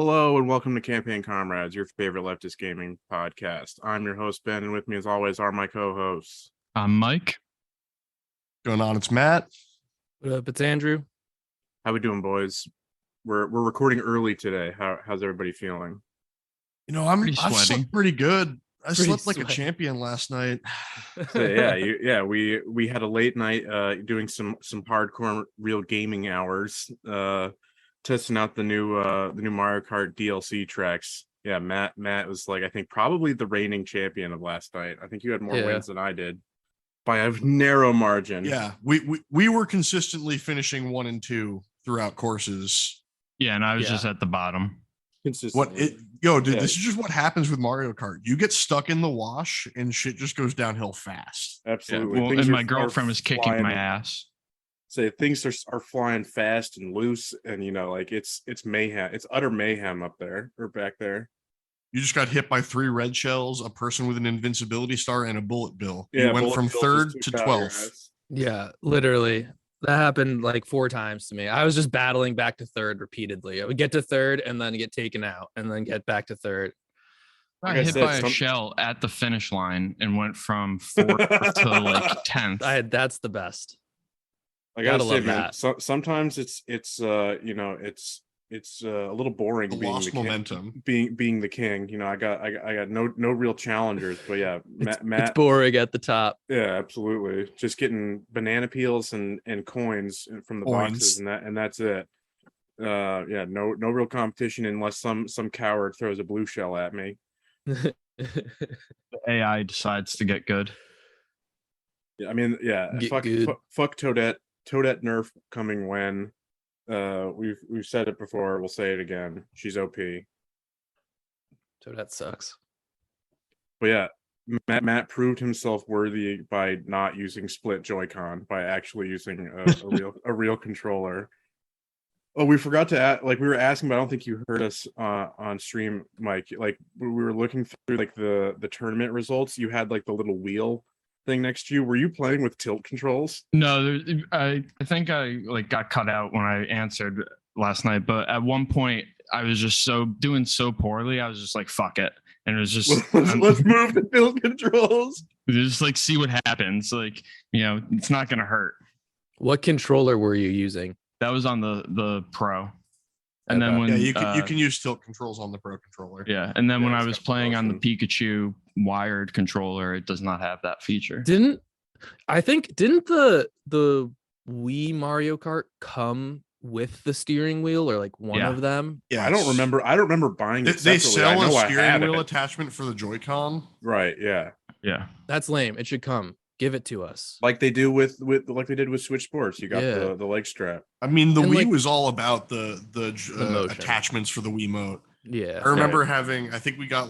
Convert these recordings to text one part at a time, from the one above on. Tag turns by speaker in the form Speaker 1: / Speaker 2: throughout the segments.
Speaker 1: Hello and welcome to Campaign Comrades, your favorite leftist gaming podcast. I'm your host, Ben, and with me as always are my co-hosts.
Speaker 2: I'm Mike.
Speaker 3: Going on, it's Matt.
Speaker 4: What up, it's Andrew.
Speaker 1: How we doing, boys? We're recording early today. How's everybody feeling?
Speaker 3: You know, I slept pretty good. I slept like a champion last night.
Speaker 1: So, we had a late night doing some hardcore real gaming hours, testing out the new Mario Kart DLC tracks. Yeah, Matt was like, I think probably the reigning champion of last night. I think you had more wins than I did by a narrow margin.
Speaker 3: Yeah, we were consistently finishing 1 and 2 throughout courses.
Speaker 2: Yeah, and I was just at the bottom.
Speaker 1: Consistently.
Speaker 3: Dude, this is just what happens with Mario Kart. You get stuck in the wash and shit just goes downhill fast.
Speaker 1: Absolutely.
Speaker 2: Yeah, well, and my girlfriend was kicking my ass.
Speaker 1: So things are flying fast and loose, and it's mayhem. It's utter mayhem up there or back there.
Speaker 3: You just got hit by 3 red shells, a person with an invincibility star, and a bullet bill.
Speaker 1: Yeah,
Speaker 3: you went from 3rd to 12th.
Speaker 4: Yeah, literally. That happened like 4 times to me. I was just battling back to 3rd repeatedly. I would get to 3rd and then get taken out and then get back to 3rd.
Speaker 2: I got hit by a shell at the finish line and went from 4th to like 10th.
Speaker 4: That's the best.
Speaker 1: I gotta say, man, sometimes it's a little boring being the momentum, being the king. I got no real challengers, but yeah, Matt,
Speaker 4: it's boring at the top.
Speaker 1: Yeah, absolutely. Just getting banana peels and coins from the boxes, and that's it. No real competition unless some coward throws a blue shell at me.
Speaker 2: The AI decides to get good.
Speaker 1: Yeah, I mean, fuck Toadette. Toadette nerf coming when. We've said it before. We'll say it again. She's OP.
Speaker 4: Toadette sucks.
Speaker 1: But yeah, Matt proved himself worthy by not using split Joy-Con, by actually using a real controller. Oh, we forgot to add, we were asking, but I don't think you heard us on stream, Mike. Like we were looking through the tournament results. You had the little wheel thing next to you. Were you playing with tilt controls?
Speaker 2: No, I think I got cut out when I answered last night, but at one point I was just doing so poorly. I was just like, fuck it. And it was just
Speaker 1: let's move to tilt controls.
Speaker 2: Just see what happens. It's not gonna hurt.
Speaker 4: What controller were you using?
Speaker 2: That was on the Pro. And then
Speaker 3: you can use tilt controls on the Pro controller.
Speaker 2: Yeah, and then when I was playing on the Pikachu wired controller, it does not have that feature.
Speaker 4: Didn't the Wii Mario Kart come with the steering wheel or one of them?
Speaker 1: Yeah, I don't remember buying it.
Speaker 3: They sell a steering wheel attachment for the Joy-Con.
Speaker 1: Right, yeah.
Speaker 2: Yeah.
Speaker 4: That's lame. It should come. Give it to us.
Speaker 1: Like they do with they did with Switch Sports. You got the leg strap.
Speaker 3: I mean, the Wii was all about the attachments for the Wiimote.
Speaker 4: Yeah.
Speaker 3: I remember having, I think we got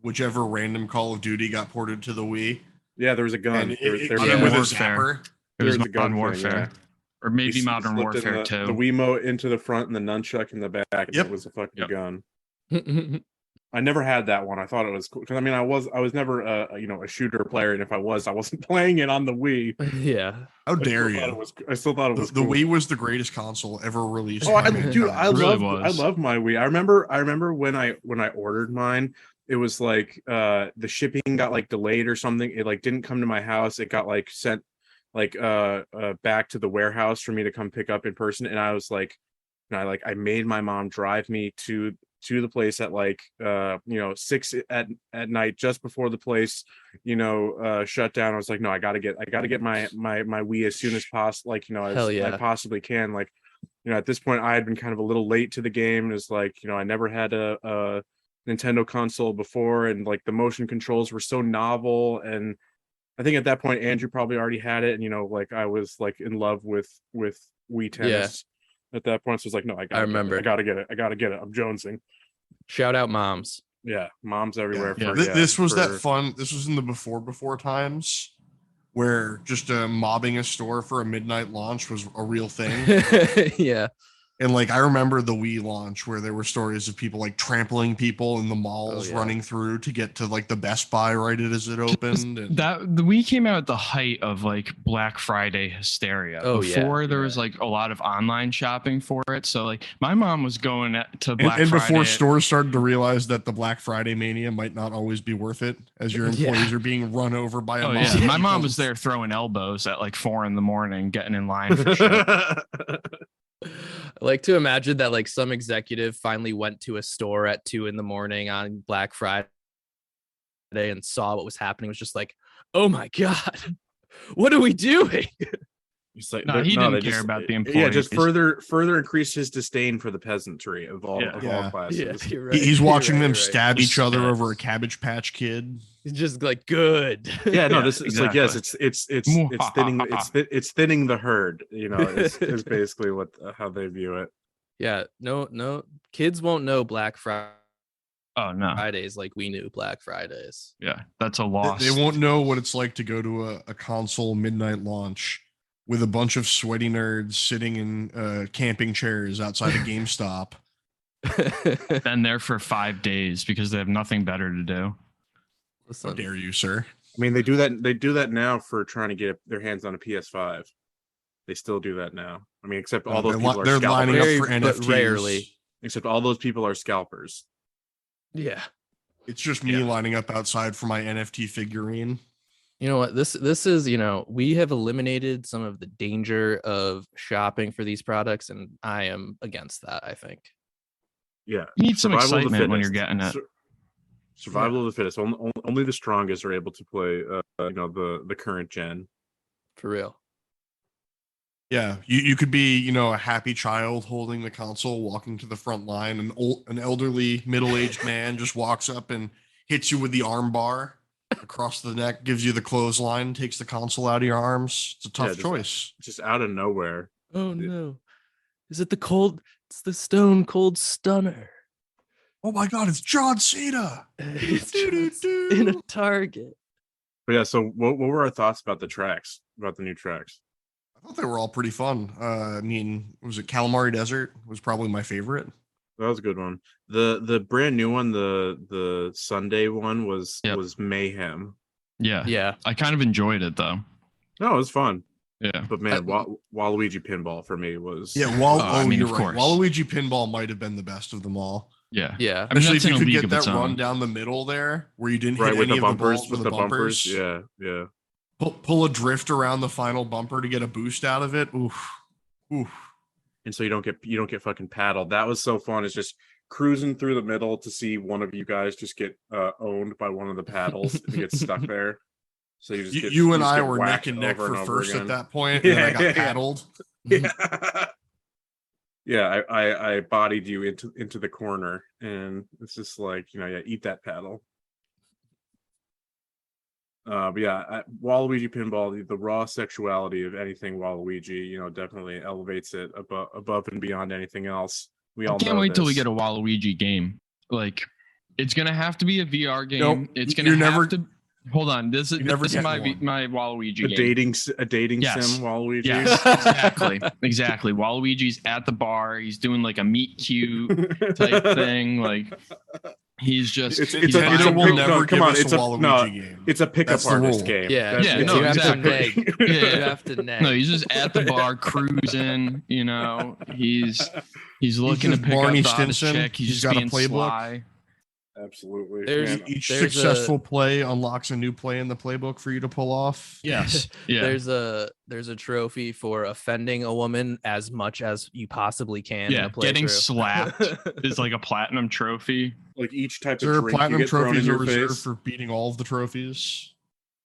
Speaker 3: whichever random Call of Duty got ported to the Wii.
Speaker 1: Yeah, there was a gun.
Speaker 3: With a zapper.
Speaker 2: It was Modern Warfare. Or maybe Modern Warfare 2.
Speaker 1: The Wiimote into the front and the nunchuck in the back. And it was a fucking gun. I never had that one. I thought it was cool because I was never a shooter player, and if I wasn't playing it on the Wii.
Speaker 4: Yeah.
Speaker 3: How dare you?
Speaker 1: I still thought it was.
Speaker 3: The Wii was the greatest console ever released.
Speaker 1: Oh, I love my Wii. I remember when I ordered mine. It was the shipping got delayed or something. It didn't come to my house. It got sent back to the warehouse for me to come pick up in person. And I was I made my mom drive me to the place at 6 at night, just before the place shut down. I was like, no, I gotta get my Wii as soon as possible, I possibly can. At this point I had been kind of a little late to the game. It was I never had a Nintendo console before, and the motion controls were so novel, and I think at that point Andrew probably already had it, and I was in love with Wii Tennis. At that point, so it's no, I gotta get it. I'm jonesing.
Speaker 4: Shout out moms.
Speaker 1: Yeah, moms everywhere.
Speaker 3: This was in the before times where just mobbing a store for a midnight launch was a real thing.
Speaker 4: Yeah.
Speaker 3: And like I remember the Wii launch where there were stories of people like trampling people in the malls running through to get to like the Best Buy right as it opened. And
Speaker 2: the Wii came out at the height of like Black Friday hysteria. Before there was like a lot of online shopping for it. So like my mom was going to Black
Speaker 3: and
Speaker 2: Friday.
Speaker 3: before stores started to realize that the Black Friday mania might not always be worth it as your employees are being run over by a mob.
Speaker 2: My mom was there throwing elbows at like 4 a.m, getting in line for shit.
Speaker 4: I like to imagine that like some executive finally went to a store at 2 a.m. on Black Friday and saw what was happening. Was just like, oh my God, what are we doing?
Speaker 1: He's like,
Speaker 2: he didn't care about the employees.
Speaker 1: Yeah, just further increased his disdain for the peasantry of all classes.
Speaker 4: Yeah, you're right.
Speaker 3: He's watching them stab each other over a Cabbage Patch Kid.
Speaker 4: He's just like, good.
Speaker 1: Yeah, no, this is like, yes, it's thinning the herd. You know, is basically how they view it.
Speaker 4: Yeah, no, kids won't know Black Friday.
Speaker 2: Oh no,
Speaker 4: Fridays like we knew Black Fridays.
Speaker 2: Yeah, that's a loss.
Speaker 3: They won't know what it's like to go to a console midnight launch with a bunch of sweaty nerds sitting in camping chairs outside of GameStop.
Speaker 2: Been there for 5 days because they have nothing better to do.
Speaker 3: How dare you, sir?
Speaker 1: I mean, they do that now for trying to get their hands on a PS5. They still do that now. I mean, except all those people are
Speaker 3: lining up for
Speaker 4: NFTs,
Speaker 3: NFTs.
Speaker 4: Rarely.
Speaker 1: Except all those people are scalpers.
Speaker 4: Yeah.
Speaker 3: It's just me lining up outside for my NFT figurine.
Speaker 4: You know what? This is, we have eliminated some of the danger of shopping for these products, and I am against that, I think.
Speaker 1: Yeah.
Speaker 2: You need some excitement when you're getting it.
Speaker 1: Survival of the fittest. Only the strongest are able to play the current gen.
Speaker 4: For real.
Speaker 3: Yeah, you could be, a happy child holding the console, walking to the front line. An elderly, middle-aged man just walks up and hits you with the arm bar across the neck, gives you the clothesline, takes the console out of your arms. It's a tough choice.
Speaker 1: Just out of nowhere.
Speaker 4: Oh no. Is it it's the Stone Cold Stunner.
Speaker 3: Oh my God, it's John Cena.
Speaker 4: It's in a Target.
Speaker 1: But yeah, so what were our thoughts about the new tracks?
Speaker 3: I thought they were all pretty fun. I mean, was it Calamari Desert? Was probably my favorite.
Speaker 1: That was a good one. The brand new one, the Sunday one was mayhem.
Speaker 2: Yeah. I kind of enjoyed it though.
Speaker 1: No, it was fun.
Speaker 2: Yeah.
Speaker 1: But man, Waluigi Pinball for me was
Speaker 3: you're right. Waluigi Pinball might have been the best of them all.
Speaker 2: Yeah.
Speaker 4: Yeah.
Speaker 3: Especially if you could get that run down the middle there where you didn't hit any of the balls with the bumpers.
Speaker 1: Yeah.
Speaker 3: Pull a drift around the final bumper to get a boost out of it. Oof.
Speaker 1: And so you don't get fucking paddled. That was so fun. It's just cruising through the middle to see one of you guys just get owned by one of the paddles if you get stuck there. So you
Speaker 3: and I were neck and neck for first at that point, and then I got paddled.
Speaker 1: Yeah. Yeah, I bodied you into the corner, and it's just like, eat that paddle. But yeah, Waluigi Pinball, the raw sexuality of anything Waluigi, definitely elevates it above and beyond anything else.
Speaker 2: I can't wait till we get a Waluigi game. Like, it's gonna have to be a VR game.
Speaker 3: Nope.
Speaker 2: It's gonna have to. Hold on, this is my Waluigi game.
Speaker 1: A dating sim Waluigi.
Speaker 2: Yes, exactly. Waluigi's at the bar. He's doing like a meet cute type thing. Like, he's just.
Speaker 1: It's a pickup artist game.
Speaker 4: Yeah,
Speaker 2: exactly.
Speaker 4: You have to nag.
Speaker 2: No, he's just at the bar cruising. He's looking to pick
Speaker 3: Barney
Speaker 2: up the hottest
Speaker 3: Stinson.
Speaker 2: chick. He's just
Speaker 3: got
Speaker 2: being
Speaker 3: a playbook.
Speaker 2: sly.
Speaker 1: Absolutely.
Speaker 3: Each successful play unlocks a new play in the playbook for you to pull off.
Speaker 2: Yes. Yeah.
Speaker 4: There's a trophy for offending a woman as much as you possibly can.
Speaker 2: Yeah. Getting slapped is like a platinum trophy.
Speaker 1: Like each type
Speaker 3: There
Speaker 1: of
Speaker 3: are
Speaker 1: drink
Speaker 3: platinum
Speaker 1: you get thrown in
Speaker 3: trophies
Speaker 1: your
Speaker 3: reserved
Speaker 1: face.
Speaker 3: for beating all of the trophies.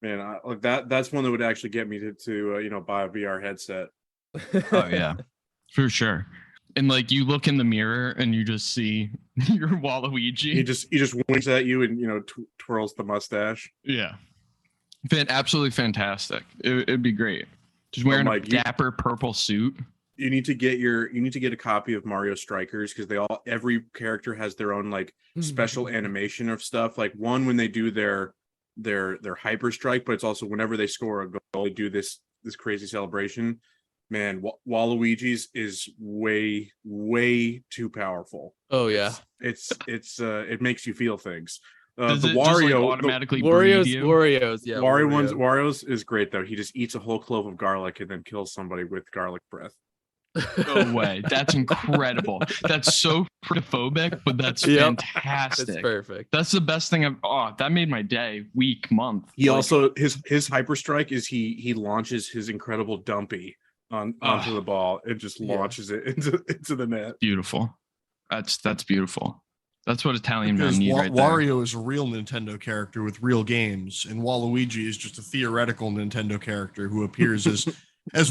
Speaker 1: Man, that's one that would actually get me to buy a VR headset.
Speaker 2: Oh yeah, for sure. And like, you look in the mirror and you just see your Waluigi.
Speaker 1: He just winks at you and twirls the mustache.
Speaker 2: Yeah, absolutely fantastic. It'd be great. Just wearing a dapper purple suit.
Speaker 1: You need to get a copy of Mario Strikers, because every character has their own like special animation of stuff. Like one when they do their hyper strike, but it's also whenever they score a goal, they do this crazy celebration. Man, Waluigi's is way too powerful.
Speaker 4: Oh yeah,
Speaker 1: it makes you feel things.
Speaker 2: Does
Speaker 1: The
Speaker 2: it just like
Speaker 1: Wario,
Speaker 2: automatically breed you?
Speaker 1: Wario's is great though. He just eats a whole clove of garlic and then kills somebody with garlic breath.
Speaker 2: No way. That's incredible. That's so phobic, but that's fantastic.
Speaker 4: It's perfect.
Speaker 2: That's the best thing that made my day, week, month.
Speaker 1: He also his hyper strike is he launches his incredible dumpy onto the ball and just launches it into the net.
Speaker 2: Beautiful. That's beautiful. That's what Italian men need right
Speaker 3: Wario
Speaker 2: there.
Speaker 3: is a real Nintendo character with real games, and Waluigi is just a theoretical Nintendo character who appears as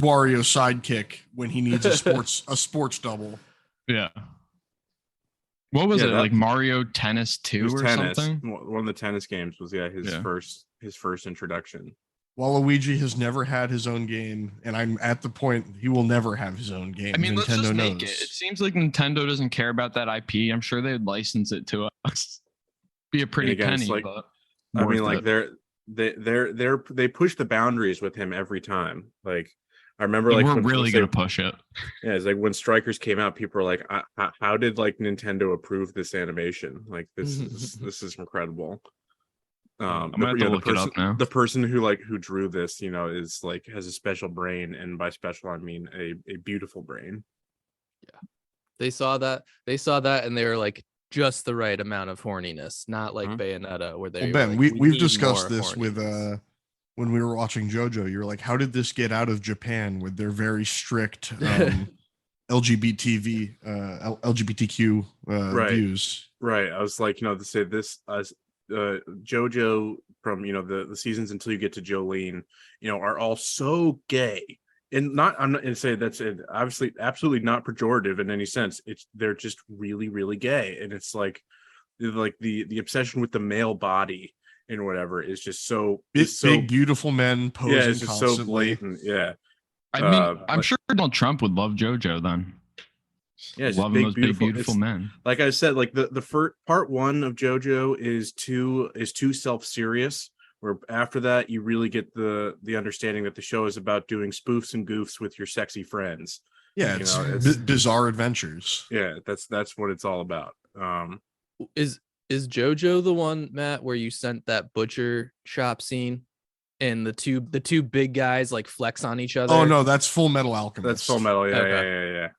Speaker 3: Wario's sidekick when he needs a sports double.
Speaker 2: Yeah. What was it? Like Mario Tennis 2 or something?
Speaker 1: One of the tennis games was his first introduction.
Speaker 3: Waluigi has never had his own game, and I'm at the point he will never have his own game.
Speaker 2: I mean, let's just make
Speaker 3: knows.
Speaker 2: it. It seems like Nintendo doesn't care about that IP. I'm sure they'd license it to us. Be a pretty penny, but
Speaker 1: I mean, like they push the boundaries with him every time. Like I remember, like
Speaker 2: we're really gonna push it.
Speaker 1: Yeah, it's like when Strikers came out, people were like, "How did like Nintendo approve this animation? Like this is incredible."
Speaker 2: I'm gonna have to look it up now.
Speaker 1: The person who drew this, is like has a special brain, and by special I mean a beautiful brain.
Speaker 4: Yeah, they saw that, and they were like just the right amount of horniness, not like Bayonetta, where they.
Speaker 3: Well, Ben, we've discussed this with when we were watching JoJo. You're like, how did this get out of Japan with their very strict LGBTQ views?
Speaker 1: Right. I was like, to say this as. JoJo from the seasons until you get to Jolene, are all so gay, and I'm not going to say that's obviously absolutely not pejorative in any sense. They're just really, really gay, and it's like the obsession with the male body and whatever is just so
Speaker 3: big beautiful men posing. Yeah,
Speaker 1: it's just so blatant. Yeah,
Speaker 2: I mean, I'm sure Donald Trump would love JoJo then.
Speaker 1: Yeah,
Speaker 2: loving those big beautiful men.
Speaker 1: Like I said, like the first part one of JoJo is too self-serious. Where after that, you really get the understanding that the show is about doing spoofs and goofs with your sexy friends.
Speaker 3: Yeah, it's bizarre adventures.
Speaker 1: Yeah, that's what it's all about.
Speaker 4: Is JoJo the one, Matt, where you sent that butcher shop scene? And the two big guys like flex on each other.
Speaker 3: Oh no, that's Full Metal Alchemist.
Speaker 1: That's Full Metal. Yeah.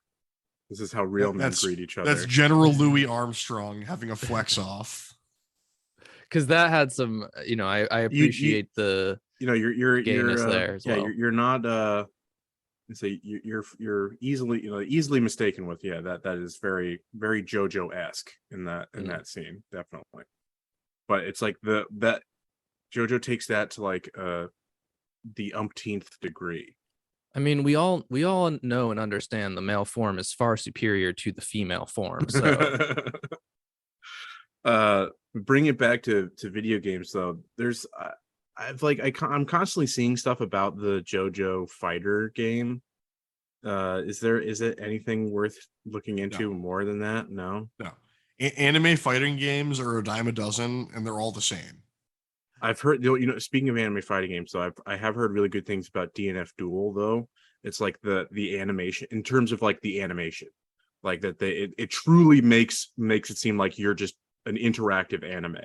Speaker 1: This is how real men greet each other.
Speaker 3: That's General Louis Armstrong having a flex off.
Speaker 4: Because that had some, I appreciate the
Speaker 1: you're
Speaker 4: gayness there as well.
Speaker 1: You're not you're easily mistaken with that is very, very JoJo-esque in that scene, definitely. But it's like that JoJo takes that to like the umpteenth degree.
Speaker 4: I mean, we all know and understand the male form is far superior to the female form. So,
Speaker 1: bring it back to video games though. There's, I'm constantly seeing stuff about the JoJo Fighter game. Is it anything worth looking into more than that? No.
Speaker 3: Anime fighting games are a dime a dozen, and they're all the same.
Speaker 1: I've heard, speaking of anime fighting games, so I have heard really good things about DNF Duel, though. It's like the animation, in terms of like the animation, like that it truly makes it seem like you're just an interactive anime.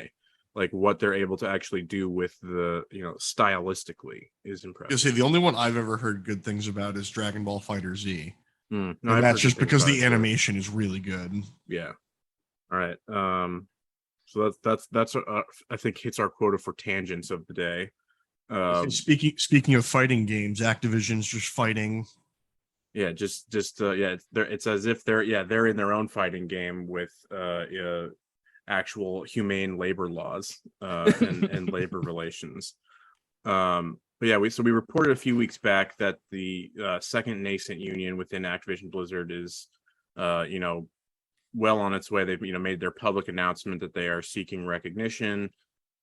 Speaker 1: Like what they're able to actually do with the, stylistically is impressive.
Speaker 3: The only one I've ever heard good things about is Dragon Ball Fighter Z.
Speaker 1: No,
Speaker 3: and that's just because the animation is really good.
Speaker 1: Yeah. All right. So that's what I think hits our quota for tangents of the day.
Speaker 3: Speaking of fighting games, Activision's just fighting.
Speaker 1: Yeah, it's as if they're in their own fighting game with actual humane labor laws and labor relations. But yeah, we reported a few weeks back that the second nascent union within Activision Blizzard is well on its way. They've made their public announcement that they are seeking recognition,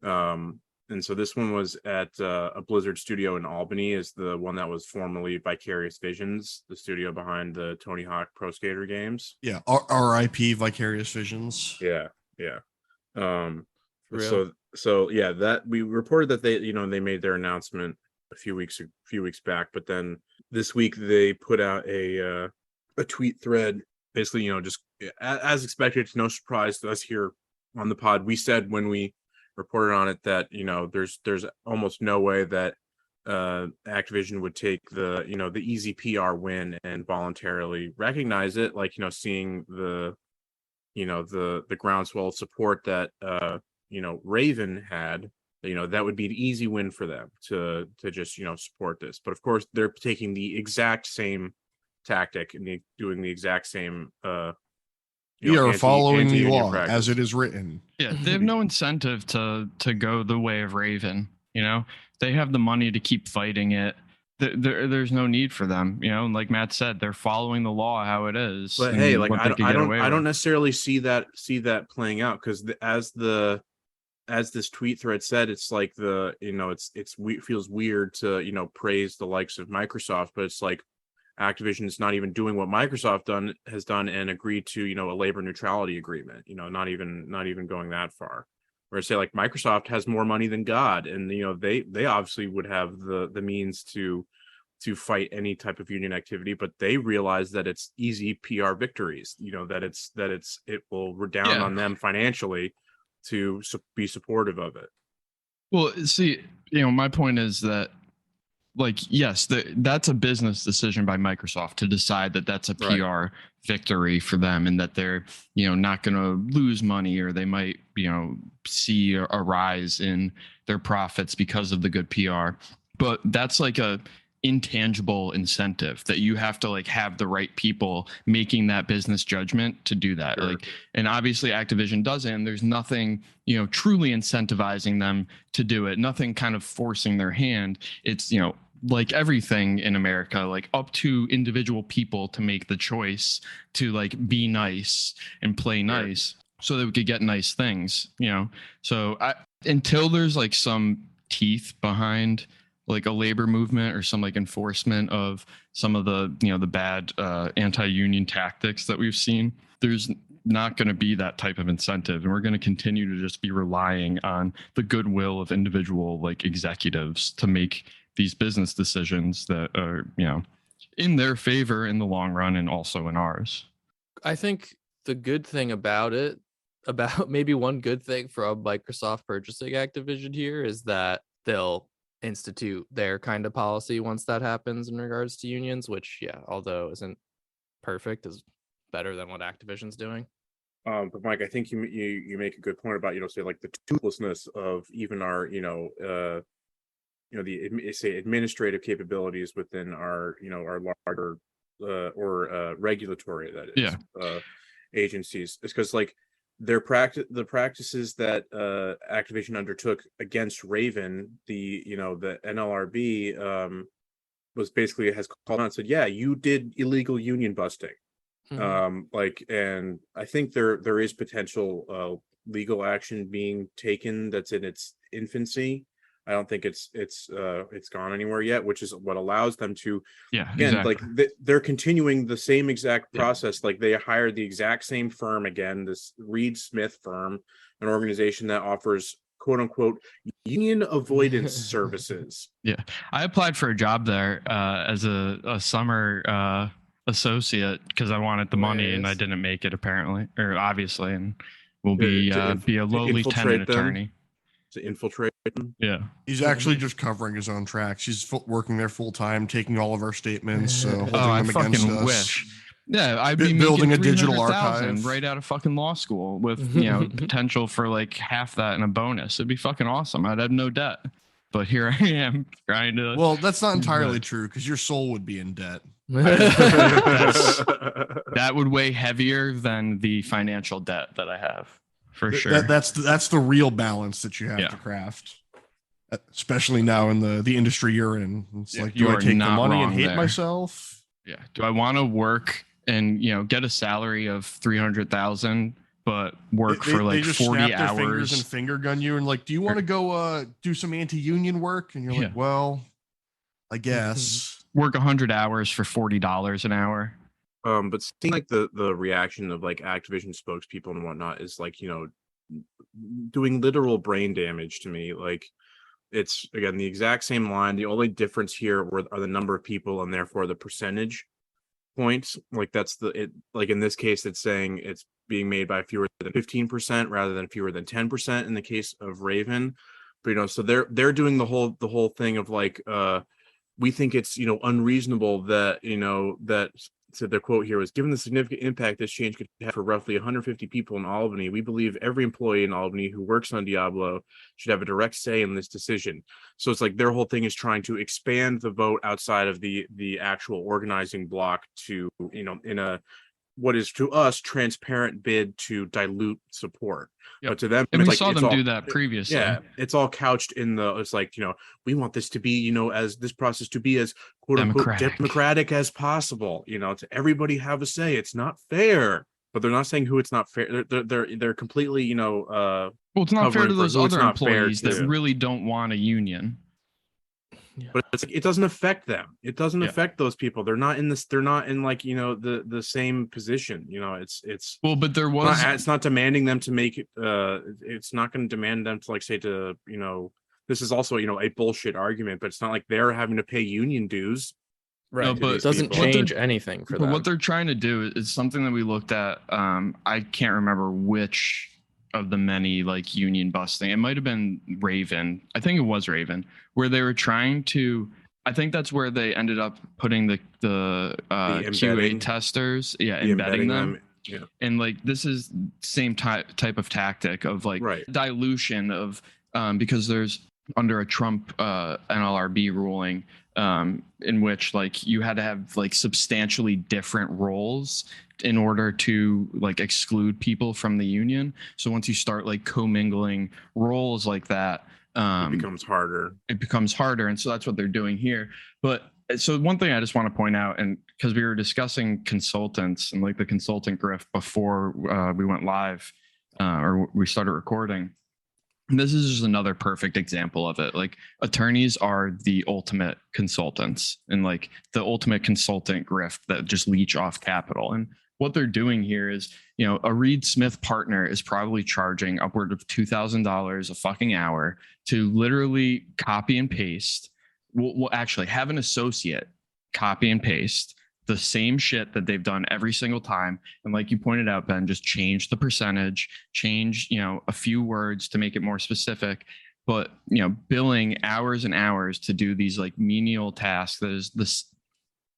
Speaker 1: and so this one was at a Blizzard studio in Albany, is the one that was formerly Vicarious Visions, the studio behind the Tony Hawk Pro Skater games.
Speaker 3: Yeah, RIP Vicarious Visions.
Speaker 1: Yeah. So yeah, that we reported that they made their announcement a few weeks back, but then this week they put out a tweet thread, basically, just as expected. It's no surprise to us here on the pod. We said when we reported on it that there's almost no way that Activision would take the easy PR win and voluntarily recognize it, like seeing the groundswell of support that Raven had. That would be an easy win for them to just support this. But of course they're taking the exact same tactic and doing the exact same
Speaker 3: we are following the law
Speaker 1: practice
Speaker 3: as it is written.
Speaker 2: Yeah, they have no incentive to go the way of Raven. They have the money to keep fighting it. There's no need for them. Like Matt said, they're following the law how it is.
Speaker 1: But hey, like I don't necessarily see that playing out, because as this tweet thread said, it's like it feels weird to praise the likes of Microsoft, but it's like Activision is not even doing what Microsoft has done and agreed to a labor neutrality agreement. Not even going that far. Where say like Microsoft has more money than God, and they obviously would have the means to fight any type of union activity, but they realize that it's easy PR victories. That it will redound on them financially to be supportive of it.
Speaker 2: Well, see, my point is that, like, yes, that's a business decision by Microsoft to decide that that's a PR victory for them, and that they're not going to lose money, or they might see a rise in their profits because of the good PR. But that's like a intangible incentive that you have to like have the right people making that business judgment to do that. Sure. Like, and obviously Activision doesn't, and there's nothing truly incentivizing them to do it, nothing kind of forcing their hand. It's like everything in America, like up to individual people to make the choice to like be nice and play nice so that we could get nice things. So until there's like some teeth behind like a labor movement or some like enforcement of some of the the bad anti-union tactics that we've seen, there's not going to be that type of incentive, and we're going to continue to just be relying on the goodwill of individual like executives to make these business decisions that are in their favor in the long run, and also in ours.
Speaker 4: I think the good thing about maybe one good thing from Microsoft purchasing Activision here is that they'll institute their kind of policy once that happens in regards to unions, which although isn't perfect, is better than what Activision's doing.
Speaker 1: But Mike, I think you make a good point about say like the toothlessness of even our the administrative capabilities within our our larger or regulatory, that is, agencies. It's because like the practices that Activision undertook against Raven, the NLRB was basically has called on and said, yeah, you did illegal union busting. And I think there is potential legal action being taken that's in its infancy. I don't think it's gone anywhere yet, which is what allows them to like they're continuing the same exact process. Like they hired the exact same firm again, this Reed Smith firm, an organization that offers quote unquote union avoidance services.
Speaker 2: I applied for a job there as a summer associate because I wanted the money, and I didn't make it apparently, or obviously, and will be a lowly tenant attorney
Speaker 1: to infiltrate them.
Speaker 3: He's actually just covering his own tracks. He's working there full time, taking all of our statements, holding them against us.
Speaker 2: Wish. I'd be
Speaker 3: building a digital archive
Speaker 2: right out of fucking law school with potential for like half that and a bonus. It'd be fucking awesome. I'd have no debt. But here I am trying to.
Speaker 3: Well, that's not entirely true, because your soul would be in debt.
Speaker 2: That would weigh heavier than the financial debt that I have, for sure.
Speaker 3: That's the real balance that you have to craft, especially now in the industry you're in. It's like, do I take the money and hate myself?
Speaker 2: Do I want to work and get a salary of $300,000? But work for like 40 hours.
Speaker 3: Fingers and finger gun you, and like, do you want to go do some anti-union work? And you're like, well, I guess
Speaker 2: work 100 hours for $40 an hour.
Speaker 1: But seeing like the reaction of like Activision spokespeople and whatnot is like doing literal brain damage to me. Like It's again the exact same line. The only difference here are the number of people and therefore the percentage points. Like that's like in this case, it's saying it's being made by fewer than 15% rather than fewer than 10% in the case of Raven. But so they're doing the whole thing of like we think it's unreasonable that that. So their quote here was, given the significant impact this change could have for roughly 150 people in Albany, we believe every employee in Albany who works on Diablo should have a direct say in this decision. So it's like their whole thing is trying to expand the vote outside of the actual organizing block to, in a what is to us transparent bid to dilute support. Yep. But to them,
Speaker 2: and we saw them do that previously.
Speaker 1: Yeah, it's all couched in it's like, we want this to be, as this process to be as quote unquote democratic as possible, to everybody have a say. It's not fair, but they're not saying who it's not fair. They're completely, well,
Speaker 2: it's not fair to those other employees that really don't want a union.
Speaker 1: Yeah. But it's like, it doesn't affect them. It doesn't affect those people. They're not in this. They're not in like the same position. It's
Speaker 2: well, but there was.
Speaker 1: It's not demanding them to make it. It's not going to demand them to like say to This is also a bullshit argument, but it's not like they're having to pay union dues.
Speaker 4: Right, no, but it doesn't change anything for them.
Speaker 2: But what they're trying to do is something that we looked at. I can't remember which of the many like union busting. It might have been Raven. I think it was Raven, where they were trying to. I think that's where they ended up putting the QA testers, embedding them. Yeah. And like this is same type of tactic of like dilution of because there's under a Trump NLRB ruling in which like you had to have like substantially different roles in order to like exclude people from the union. So once you start like commingling roles like that,
Speaker 1: it becomes harder.
Speaker 2: And so that's what they're doing here. But so one thing I just want to point out, and because we were discussing consultants and like the consultant grift before we went live or we started recording. And this is just another perfect example of it. Like attorneys are the ultimate consultants and like the ultimate consultant grift that just leech off capital. And what they're doing here is, a Reed Smith partner is probably charging upward of $2,000 a fucking hour to literally copy and paste. We'll actually have an associate copy and paste the same shit that they've done every single time. And like you pointed out, Ben, just change the percentage, change, a few words to make it more specific, but, billing hours and hours to do these like menial tasks. That is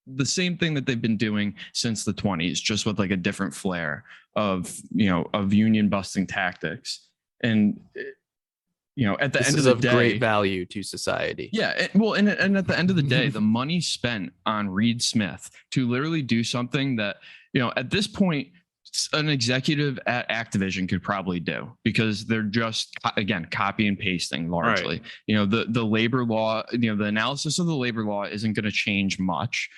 Speaker 2: the same thing that they've been doing since the 20s, just with like a different flair of union busting tactics. And, at the end of the day,
Speaker 4: great value to society.
Speaker 2: Yeah. Well, and at the end of the day, the money spent on Reed Smith to literally do something that, at this point, an executive at Activision could probably do because they're just, again, copy and pasting largely. Right. The labor law, the analysis of the labor law isn't going to change much.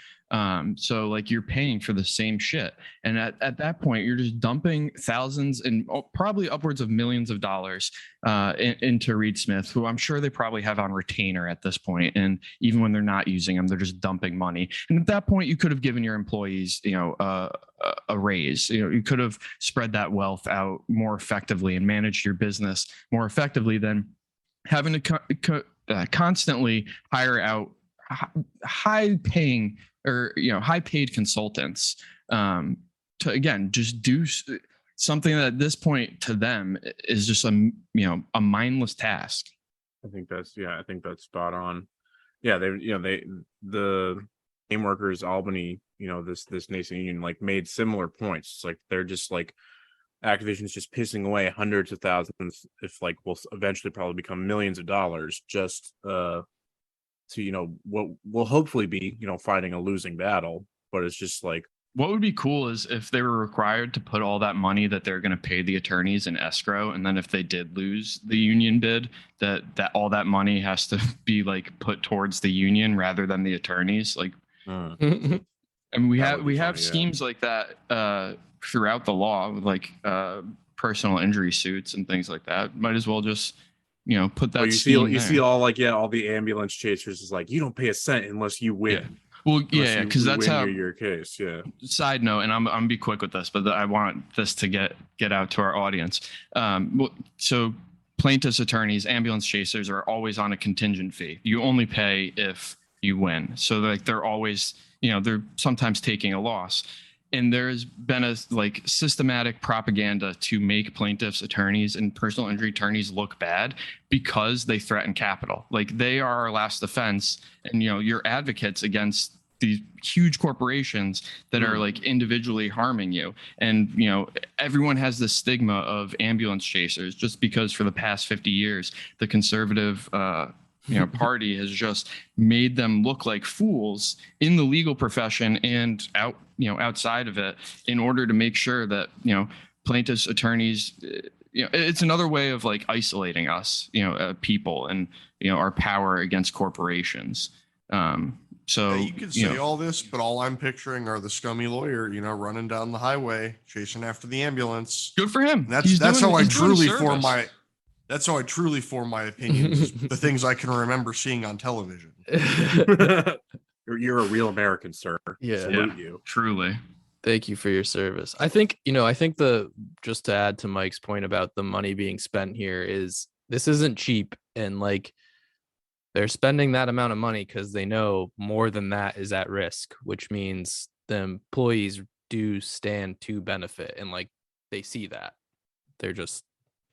Speaker 2: So like you're paying for the same shit. And at that point, you're just dumping thousands and probably upwards of millions of dollars into Reed Smith, who I'm sure they probably have on retainer at this point. And even when they're not using them, they're just dumping money. And at that point, you could have given your employees, a raise. You could have spread that wealth out more effectively and managed your business more effectively than having to constantly hire out high-paying or high paid consultants to again just do something that at this point to them is just a mindless task.
Speaker 1: I think that's spot on. Yeah, the Game Workers Albany, this nascent union like made similar points. It's like they're just like Activision's just pissing away hundreds of thousands, if like will eventually probably become millions of dollars just to what will hopefully be fighting a losing battle. But it's just like,
Speaker 2: what would be cool is if they were required to put all that money that they're going to pay the attorneys in escrow, and then if they did lose the union bid, that all that money has to be like put towards the union rather than the attorneys. Like and we have schemes like that throughout the law with like personal injury suits and things like that. Might as well just put that.
Speaker 1: Well, you see all like all the ambulance chasers is like, you don't pay a cent unless you win.
Speaker 2: Yeah. Well, because that's how
Speaker 1: your case. Yeah.
Speaker 2: Side note, and I'm gonna be quick with this, but I want this to get out to our audience. So plaintiffs' attorneys, ambulance chasers are always on a contingent fee. You only pay if you win. So like they're always, they're sometimes taking a loss. And there's been a like systematic propaganda to make plaintiffs' attorneys and personal injury attorneys look bad because they threaten capital. Like they are our last defense, and you're advocates against these huge corporations that are like individually harming you. And everyone has this stigma of ambulance chasers just because for the past 50 years the conservative party has just made them look like fools in the legal profession and outside of it, in order to make sure that plaintiffs' attorneys, it's another way of like isolating us, people, and our power against corporations. So
Speaker 3: you could say all this, but all I'm picturing are the scummy lawyer, running down the highway, chasing after the ambulance.
Speaker 2: Good for him.
Speaker 3: That's how I truly form my opinions. The things I can remember seeing on television.
Speaker 1: You're a real American, sir.
Speaker 4: Yeah.
Speaker 1: Salute you.
Speaker 2: Truly.
Speaker 4: Thank you for your service. I think just to add to Mike's point about the money being spent here is this isn't cheap, and like they're spending that amount of money because they know more than that is at risk, which means the employees do stand to benefit, and like they see that. They're just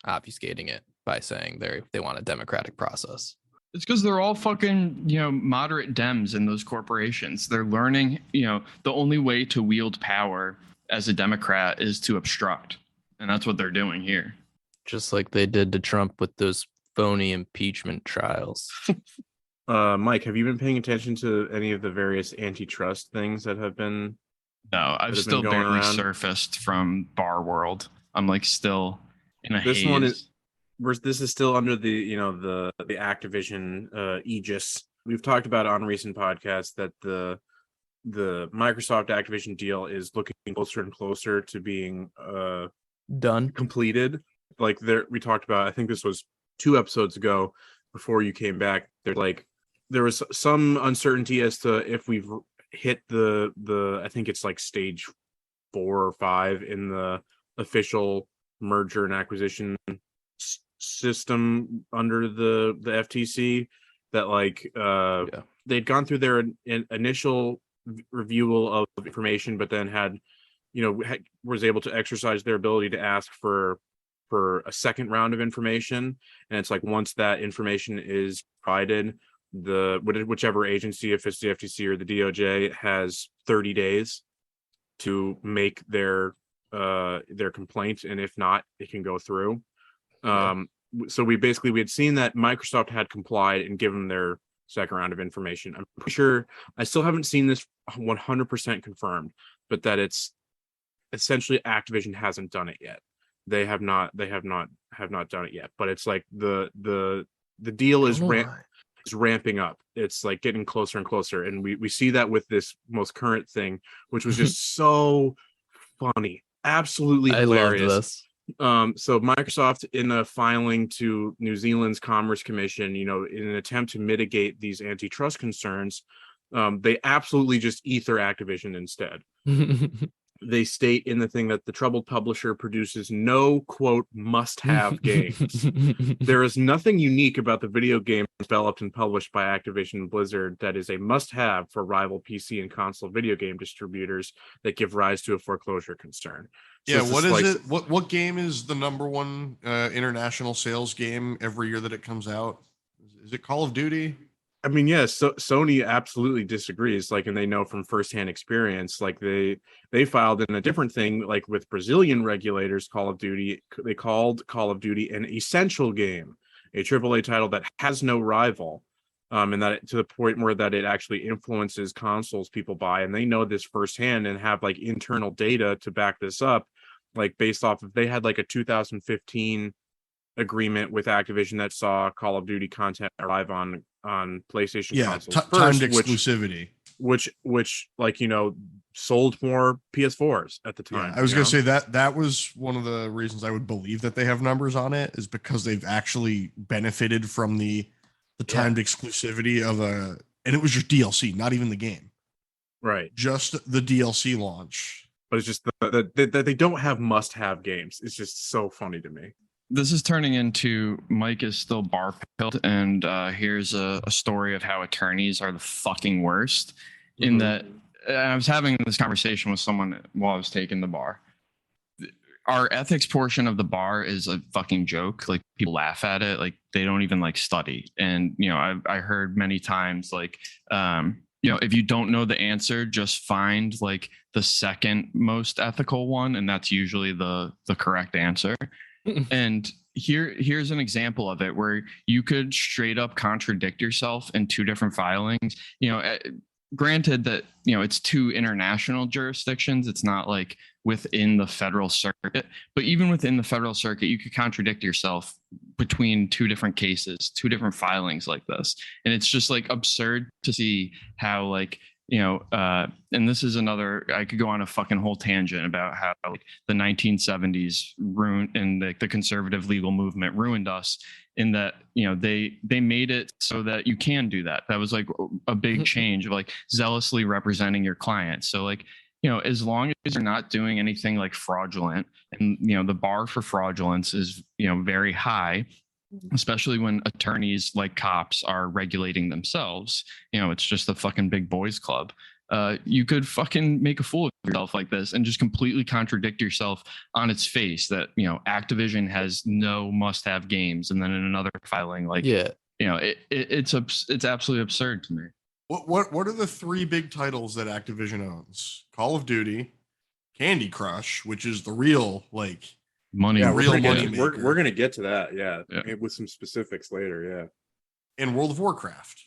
Speaker 4: obfuscating it by saying they want a democratic process.
Speaker 2: It's because they're all fucking, moderate Dems in those corporations. They're learning, the only way to wield power as a Democrat is to obstruct. And that's what they're doing here.
Speaker 4: Just like they did to Trump with those phony impeachment trials.
Speaker 1: Mike, have you been paying attention to any of the various antitrust things that have been?
Speaker 2: No, I've still barely surfaced from Bar World. I'm like still in a haze.
Speaker 1: This is still under the the Activision aegis. We've talked about it on recent podcasts that the Microsoft Activision deal is looking closer and closer to being completed. Like we talked about, I think this was 2 episodes ago before you came back. There was some uncertainty as to if we've hit the I think it's like stage 4 or 5 in the official merger and acquisition system under the FTC, that they'd gone through their initial review of information, but then had was able to exercise their ability to ask for a second round of information. And it's like once that information is provided, whichever agency, if it's the FTC or the DOJ, has 30 days to make their complaint, and if not, it can go through. So we had seen that Microsoft had complied and given their second round of information. I'm pretty sure, I still haven't seen this 100% confirmed, but that it's essentially Activision hasn't done it yet. They have not done it yet. But it's like the deal is ramping up. It's like getting closer and closer, and we see that with this most current thing, which was just so funny, absolutely hilarious.
Speaker 4: I love this.
Speaker 1: So Microsoft, in a filing to New Zealand's Commerce Commission, in an attempt to mitigate these antitrust concerns, they absolutely just ether Activision instead. They state in the thing that the troubled publisher produces no, quote, must-have games. There is nothing unique about the video games developed and published by Activision Blizzard that is a must-have for rival PC and console video game distributors that give rise to a foreclosure concern. So
Speaker 3: what is it? What game is the number one international sales game every year that it comes out? Is it Call of Duty?
Speaker 1: I mean, yes. So Sony absolutely disagrees. And they know from firsthand experience. They filed in a different thing, with Brazilian regulators. Call of Duty, they called Call of Duty an essential game, a AAA title that has no rival, and that to the point where that it actually influences consoles people buy, and they know this firsthand and have internal data to back this up, based off of they had a 2015 agreement with Activision that saw Call of Duty content arrive on PlayStation consoles first,
Speaker 3: timed exclusivity,
Speaker 1: which sold more PS4s at the time.
Speaker 3: I was going to say that was one of the reasons I would believe that they have numbers on it, is because they've actually benefited from the timed exclusivity of and it was just DLC, not even the game,
Speaker 1: right? Just
Speaker 3: the DLC launch.
Speaker 1: But it's just that they don't have must-have games. It's just so funny to me.
Speaker 2: this is turning into Mike is still bar pilled, and here's a story of how attorneys are the fucking worst. In that, I was having this conversation with someone while I was taking the bar. Our ethics portion of the bar is a fucking joke. Like, people laugh at it. Like, they don't even like study. And, you know, I heard many times, like, you know, if you don't know the answer, just find like the second most ethical one. And that's usually the correct answer. And here's an example of it where you could straight up contradict yourself in two different filings. You know, granted that, you know, it's two international jurisdictions. It's not like within the federal circuit, but even within the federal circuit, you could contradict yourself between two different cases, two different filings like this. And it's just like absurd to see how, like, you know, and this is another, I could go on a fucking whole tangent about how like the 1970s ruined and the conservative legal movement ruined us, in that, you know, they made it so that you can do that. That was like a big change of like zealously representing your client. So like, you know, as long as you're not doing anything like fraudulent, and, you know, the bar for fraudulence is, you know, very high, especially when attorneys like cops are regulating themselves. You know, it's just a fucking big boys club. You could fucking make a fool of yourself like this and just completely contradict yourself on its face that, you know, Activision has no must-have games, and then in another filing, like, you know, it's absolutely absurd to me.
Speaker 3: What are the three big titles that Activision owns? Call of Duty, Candy Crush, which is the real like
Speaker 2: money.
Speaker 3: Yeah, real
Speaker 1: money.
Speaker 3: money.
Speaker 1: We're gonna get to that, yeah, with some specifics later, yeah.
Speaker 3: And World of Warcraft,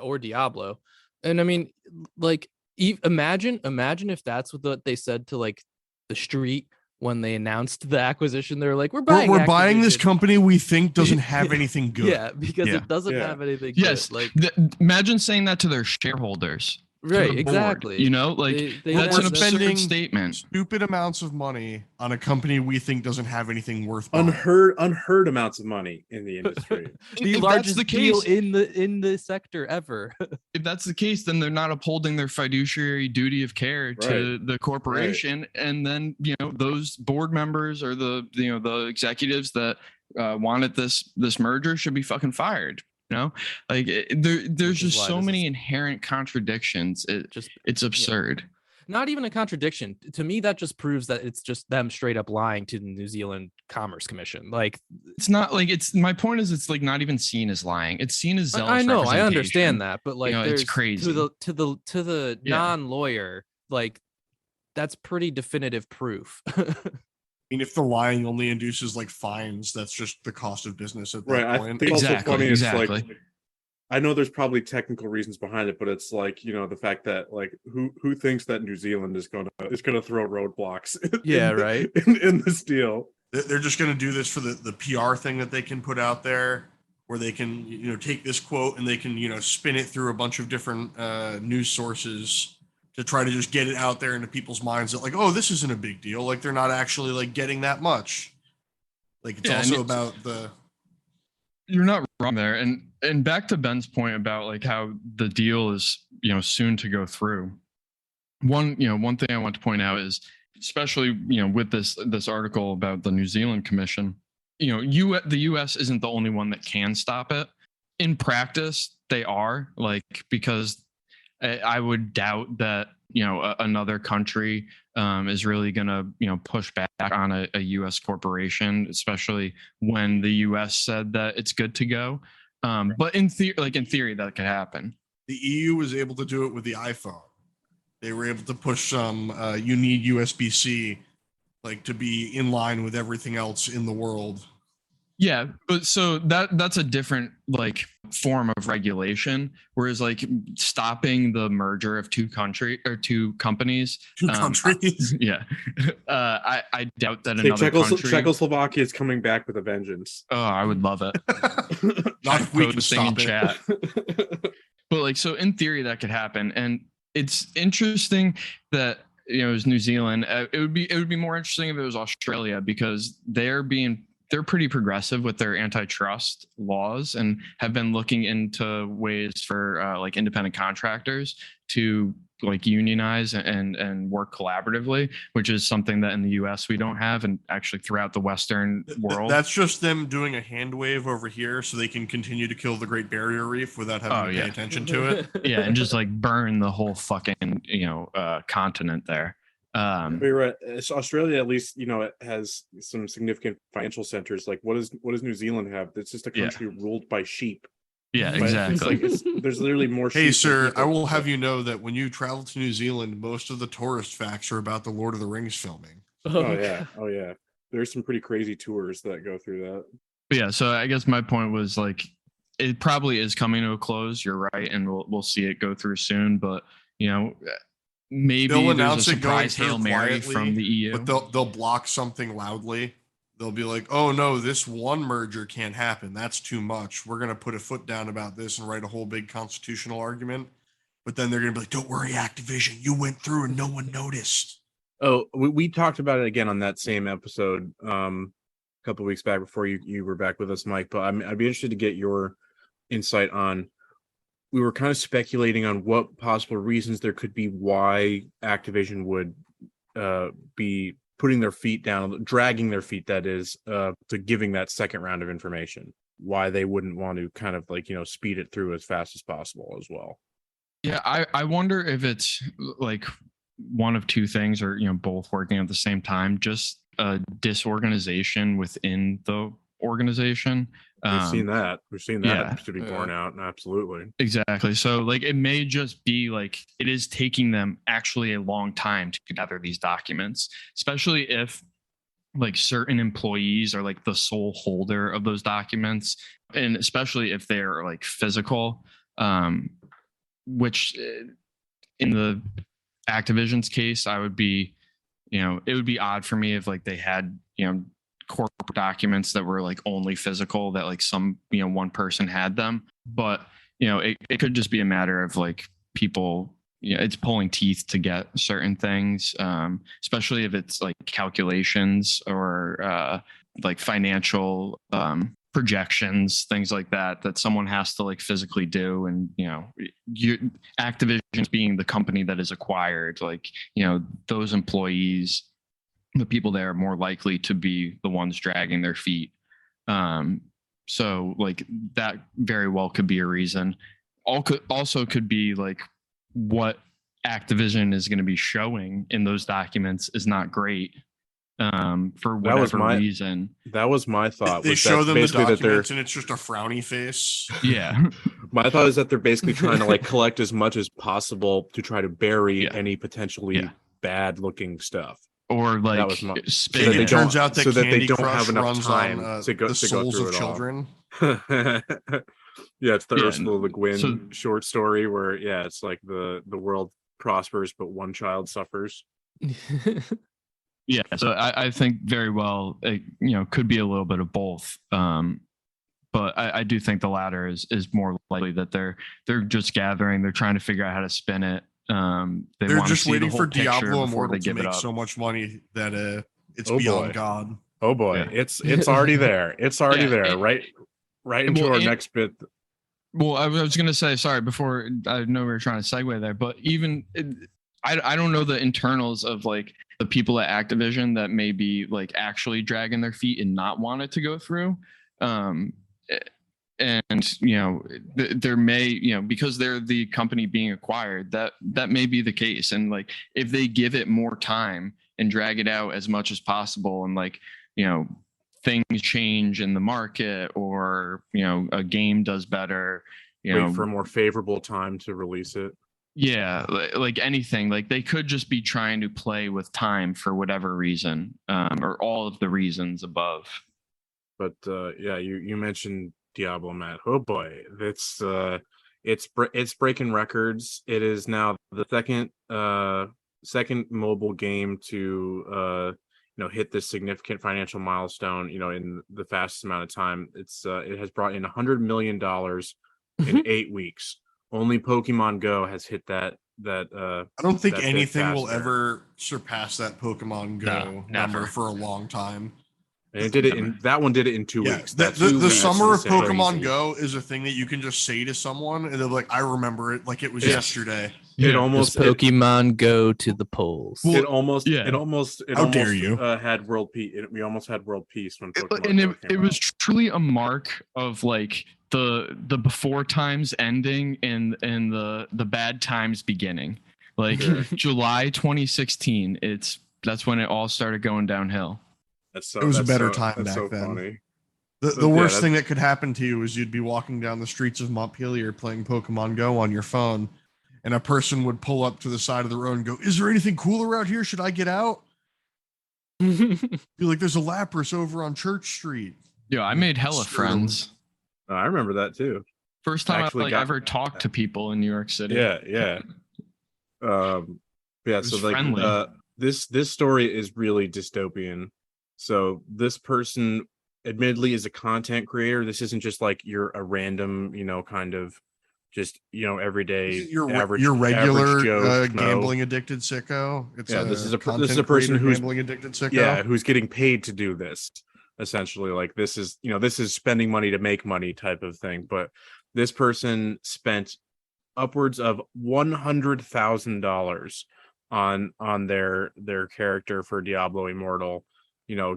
Speaker 4: or Diablo. And I mean, like, imagine if that's what they said to like the street when they announced the acquisition. They're like, we're buying
Speaker 3: this company we think doesn't have anything good.
Speaker 4: Yeah, because it doesn't have anything
Speaker 2: good.
Speaker 4: Like,
Speaker 2: imagine saying that to their shareholders.
Speaker 4: Right, exactly.
Speaker 2: You know, like, that's an absurd statement.
Speaker 3: Stupid amounts of money on a company we think doesn't have anything worth buying.
Speaker 1: Unheard amounts of money in the industry.
Speaker 4: The largest deal in the sector ever.
Speaker 2: If that's the case, then they're not upholding their fiduciary duty of care to the corporation, and then, you know, those board members or the executives that wanted this merger should be fucking fired. You know, like, there's just so many inherent contradictions. It's absurd.
Speaker 4: Not even a contradiction to me. That just proves that it's just them straight up lying to the New Zealand Commerce Commission. Like,
Speaker 2: it's not like my point is, it's like not even seen as lying. It's seen as zealous.
Speaker 4: I know, I understand that, but like,
Speaker 2: you know, it's crazy
Speaker 4: to the non-lawyer. Like, that's pretty definitive proof.
Speaker 3: I mean, if the lying only induces like fines, that's just the cost of business at that point.
Speaker 1: I think also funny is like, I know there's probably technical reasons behind it, but it's like, you know, the fact that like who thinks that New Zealand is gonna throw roadblocks in this deal.
Speaker 3: They're just gonna do this for the PR thing that they can put out there, where they can, you know, take this quote and they can, you know, spin it through a bunch of different news sources to try to just get it out there into people's minds that like, oh, this isn't a big deal. Like, they're not actually like getting that much. Like, it's also about
Speaker 2: you're not wrong there. And back to Ben's point about like how the deal is, you know, soon to go through. One thing I want to point out is, especially, you know, with this article about the New Zealand Commission, you know, the US isn't the only one that can stop it. In practice, they are, like, because I would doubt that, you know, another country is really going to, you know, push back on a U.S. corporation, especially when the U.S. said that it's good to go. But in theory, that could happen.
Speaker 3: The EU was able to do it with the iPhone. They were able to push some you need USB-C, like, to be in line with everything else in the world.
Speaker 2: Yeah, but so that's a different like form of regulation, whereas like stopping the merger of two companies. Yeah, I doubt that another country.
Speaker 1: Czechoslovakia is coming back with a vengeance.
Speaker 2: Oh, I would love it.
Speaker 3: Not if we can stop it.
Speaker 2: Chat. But like, so in theory that could happen, and it's interesting that, you know, it was New Zealand. It would be more interesting if it was Australia, because they're pretty progressive with their antitrust laws and have been looking into ways for like independent contractors to like unionize and work collaboratively, which is something that in the US we don't have, and actually throughout the Western world.
Speaker 3: That's just them doing a hand wave over here so they can continue to kill the Great Barrier Reef without having to pay attention to it.
Speaker 2: Yeah, and just like burn the whole fucking continent there.
Speaker 1: You're right. Australia, at least, it has some significant financial centers. Like, what does New Zealand have? It's just a country ruled by sheep.
Speaker 2: Yeah, exactly.
Speaker 1: There's literally more sheep.
Speaker 3: Hey, sir, I will have you know that when you travel to New Zealand, most of the tourist facts are about the Lord of the Rings filming.
Speaker 1: Oh yeah. There's some pretty crazy tours that go through that.
Speaker 2: But yeah, so I guess my point was like, it probably is coming to a close. You're right, and we'll see it go through soon. But maybe
Speaker 3: they'll
Speaker 2: there's
Speaker 3: announce
Speaker 2: a
Speaker 3: it going
Speaker 2: surprise Hail Mary
Speaker 3: quietly,
Speaker 2: from the EU.
Speaker 3: But they'll block something loudly. They'll be like, oh no, this one merger can't happen. That's too much. We're going to put a foot down about this and write a whole big constitutional argument. But then they're going to be like, don't worry, Activision, you went through and no one noticed.
Speaker 1: Oh, we talked about it again on that same episode a couple of weeks back before you were back with us, Mike. But I'd be interested to get your insight on. We were kind of speculating on what possible reasons there could be why Activision would be putting their feet down, dragging their feet, that is, to giving that second round of information. Why they wouldn't want to kind of like, speed it through as fast as possible as well.
Speaker 2: Yeah, I wonder if it's like one of two things, or both working at the same time. Just a disorganization within the organization.
Speaker 1: We've seen that to be borne out. Absolutely.
Speaker 2: Exactly. So like it may just be like it is taking them actually a long time to gather these documents, especially if like certain employees are like the sole holder of those documents, and especially if they're like physical, which in the Activision's case, I would be, it would be odd for me if like they had, corporate documents that were like only physical, that like some one person had them. But it could just be a matter of like people, it's pulling teeth to get certain things, especially if it's like calculations or like financial projections, things like that someone has to like physically do. And Activision's being the company that is acquired, like those employees, the people there are more likely to be the ones dragging their feet. So like that very well could be a reason. Also could be like what Activision is going to be showing in those documents is not great. For whatever reason.
Speaker 1: That was my thought.
Speaker 3: They show them the documents and it's just a frowny face.
Speaker 2: Yeah.
Speaker 1: My thought is that they're basically trying to like collect as much as possible to try to bury any potentially bad looking stuff.
Speaker 2: Or like
Speaker 3: it turns out that Candy Crush runs on
Speaker 1: to go
Speaker 3: souls
Speaker 1: through
Speaker 3: of children.
Speaker 1: Yeah, it's the Ursula Le Guin short story where it's like the world prospers but one child suffers.
Speaker 2: Yeah, so I think very well it, could be a little bit of both. But I do think the latter is more likely, that they're just gathering, they're trying to figure out how to spin it.
Speaker 3: They're just waiting for Diablo Immortal to make so much money that it's beyond God.
Speaker 1: Oh boy, it's already there. It's already there, right into our next bit.
Speaker 2: Well, I was going to say, sorry, before, I know we were trying to segue there, but even I don't know the internals of like the people at Activision that may be like actually dragging their feet and not want it to go through. And there may, because they're the company being acquired, that may be the case. And like if they give it more time and drag it out as much as possible, and like things change in the market, or a game does better,
Speaker 1: wait for a more favorable time to release it.
Speaker 2: Yeah, like anything, like they could just be trying to play with time for whatever reason, or all of the reasons above.
Speaker 1: But you mentioned Diablo, Matt. Oh boy, it's breaking records. It is now the second mobile game to hit this significant financial milestone in the fastest amount of time. It has brought in $100 million in 8 weeks. Only Pokemon Go has hit that.
Speaker 3: I don't think anything will ever surpass that Pokemon Go number for a long time.
Speaker 1: And it did it that one did it in 2 weeks.
Speaker 3: The summer of Pokemon Go is a thing that you can just say to someone and they're like, I remember it like it was yesterday.
Speaker 1: It almost
Speaker 4: Does Pokemon go to the polls?
Speaker 1: It almost
Speaker 3: How dare you?
Speaker 1: Had world peace. We almost had world peace when Pokemon
Speaker 2: and
Speaker 1: Go
Speaker 2: it was truly a mark of like the before times ending and the bad times beginning. Like July 2016, that's when it all started going downhill.
Speaker 3: It was a better time back then.
Speaker 1: Funny.
Speaker 3: The worst thing that could happen to you is you'd be walking down the streets of Montpelier playing Pokemon Go on your phone, and a person would pull up to the side of the road and go, "Is there anything cooler out here? Should I get out?" Be like, "There's a Lapras over on Church Street."
Speaker 2: Yeah, I made hella friends.
Speaker 1: I remember that too.
Speaker 2: First time I ever talked to people in New York City.
Speaker 1: Yeah. So like
Speaker 2: friendly.
Speaker 1: This story is really dystopian. So this person admittedly is a content creator. This isn't just like you're a random, kind of just, everyday
Speaker 3: your
Speaker 1: average
Speaker 3: regular
Speaker 1: Joe
Speaker 3: gambling addicted sicko.
Speaker 1: This is a person who's
Speaker 3: gambling addicted sicko.
Speaker 1: Yeah, who's getting paid to do this. Essentially, like this is spending money to make money type of thing. But this person spent upwards of $100,000 on their character for Diablo Immortal,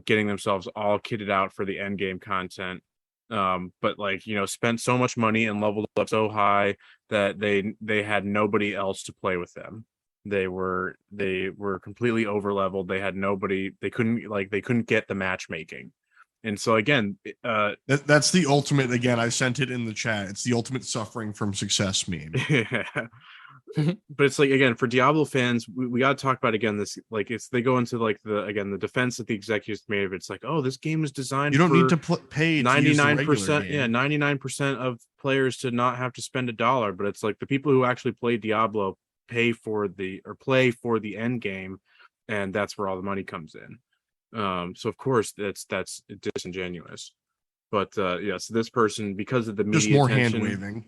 Speaker 1: getting themselves all kitted out for the end game content. But like, spent so much money and leveled up so high that they had nobody else to play with them. They were completely over leveled. They had nobody. They couldn't get the matchmaking. And so again,
Speaker 3: that's the ultimate. Again, I sent it in the chat. It's the ultimate suffering from success meme.
Speaker 1: Yeah. But it's like, again, for Diablo fans, we got to talk about again this, like, they go into like the defense that the executives made of it. It's like, oh, this game is designed.
Speaker 3: You don't need to pay
Speaker 1: 99%. Yeah, 99% of players to not have to spend $1. But it's like the people who actually play Diablo play for the end game, and that's where all the money comes in. So of course that's disingenuous. But so this person, because of the media
Speaker 3: just more
Speaker 1: attention,
Speaker 3: hand waving.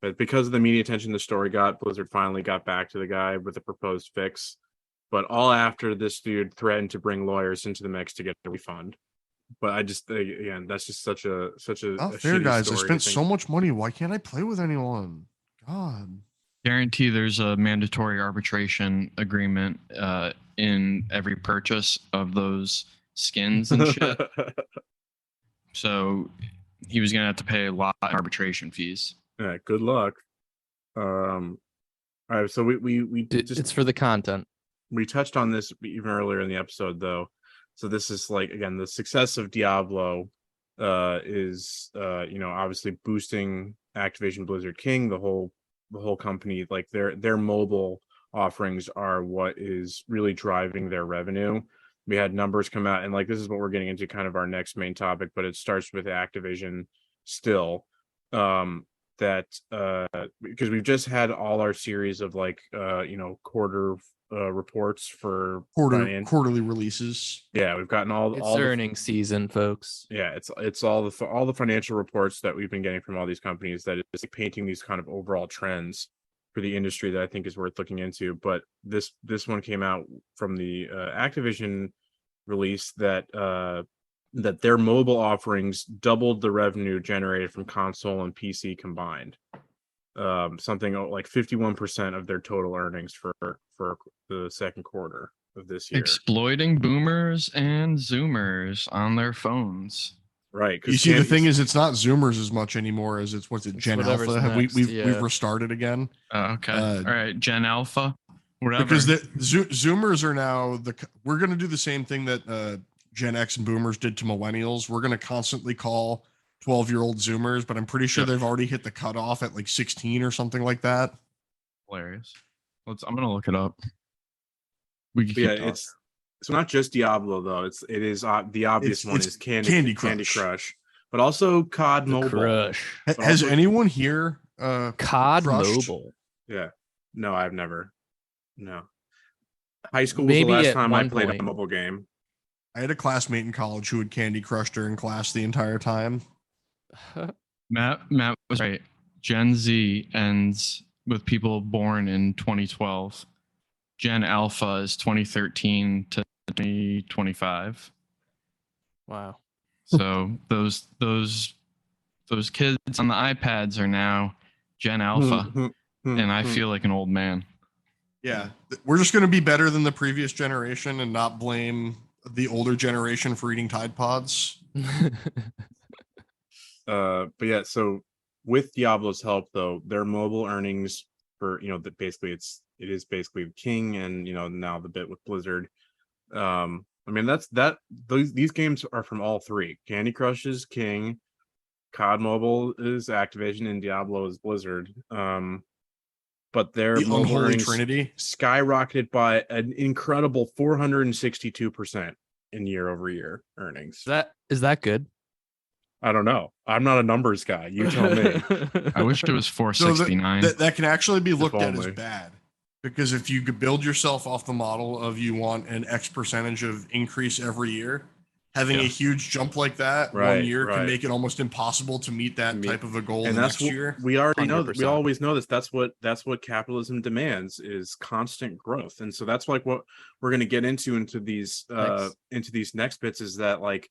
Speaker 1: But because of the media attention the story got, Blizzard finally got back to the guy with a proposed fix. But all after this dude threatened to bring lawyers into the mix to get a refund. But I just, again, that's just such a
Speaker 3: fair, guys. I spent so much money. Why can't I play with anyone? God.
Speaker 2: Guarantee there's a mandatory arbitration agreement in every purchase of those skins and shit. So he was gonna have to pay a lot of arbitration fees.
Speaker 1: Yeah, good luck. All right, so we just,
Speaker 4: it's for the content.
Speaker 1: We touched on this even earlier in the episode, though. So this is like, again, the success of Diablo is obviously boosting Activision Blizzard King, the whole company. Like their mobile offerings are what is really driving their revenue. We had numbers come out, and like this is what we're getting into, kind of our next main topic, but it starts with Activision still. That because we've just had all our series of like quarter reports for
Speaker 3: quarterly releases.
Speaker 1: Yeah, we've gotten all
Speaker 4: earnings season, folks.
Speaker 1: Yeah, it's all the financial reports that we've been getting from all these companies that is painting these kind of overall trends for the industry that I think is worth looking into. But this one came out from the Activision release that their mobile offerings doubled the revenue generated from console and PC combined. Something like 51% of their total earnings for the second quarter of this year.
Speaker 2: Exploiting boomers and zoomers on their phones.
Speaker 1: Right.
Speaker 3: You see, the thing is, it's not zoomers as much anymore as it's Gen Alpha. We've restarted again.
Speaker 2: Okay. All right, Gen Alpha. Whatever.
Speaker 3: Because the zoomers are now we're going to do the same thing that Gen X and boomers did to millennials. We're going to constantly call 12-year-old zoomers, but I'm pretty sure they've already hit the cutoff at like 16 or something like that.
Speaker 2: Hilarious. I'm going to look it up.
Speaker 1: It's not just Diablo though. It is the obvious one is Candy Crush, but also COD Mobile.
Speaker 4: Crush.
Speaker 3: Has anyone here
Speaker 4: COD
Speaker 3: crushed?
Speaker 4: Mobile?
Speaker 1: Yeah. No, I've never. No. High school was the last time I played a mobile game.
Speaker 3: I had a classmate in college who would Candy Crush during class the entire time.
Speaker 2: Matt was right. Gen Z ends with people born in 2012. Gen Alpha is 2013 to 2025.
Speaker 4: Wow.
Speaker 2: So those kids on the iPads are now Gen Alpha. and I feel like an old man.
Speaker 3: Yeah, we're just going to be better than the previous generation and not blame the older generation for eating Tide Pods.
Speaker 1: But yeah, so with Diablo's help, though, their mobile earnings for that basically it is basically King, and now the bit with Blizzard. I mean these games are from all three. Candy Crush is King, COD Mobile is Activision, and Diablo is Blizzard. But their
Speaker 3: the
Speaker 1: mobile
Speaker 3: unholy
Speaker 1: earnings
Speaker 3: trinity
Speaker 1: skyrocketed by an incredible 462% in year-over-year earnings.
Speaker 4: Is that good?
Speaker 1: I don't know. I'm not a numbers guy. You tell me.
Speaker 2: I wish it was 469.
Speaker 3: So that can actually be looked at
Speaker 1: only.
Speaker 3: as bad, because if you could build yourself off the model of you want an X percentage of increase every year, having a huge jump like that one year can make it almost impossible to meet that type of a goal.
Speaker 1: And
Speaker 3: that's next year.
Speaker 1: We already know.
Speaker 4: 100%.
Speaker 1: We always know this. That's what capitalism demands, is constant growth. And so that's like what we're going to get into these next bits, is that like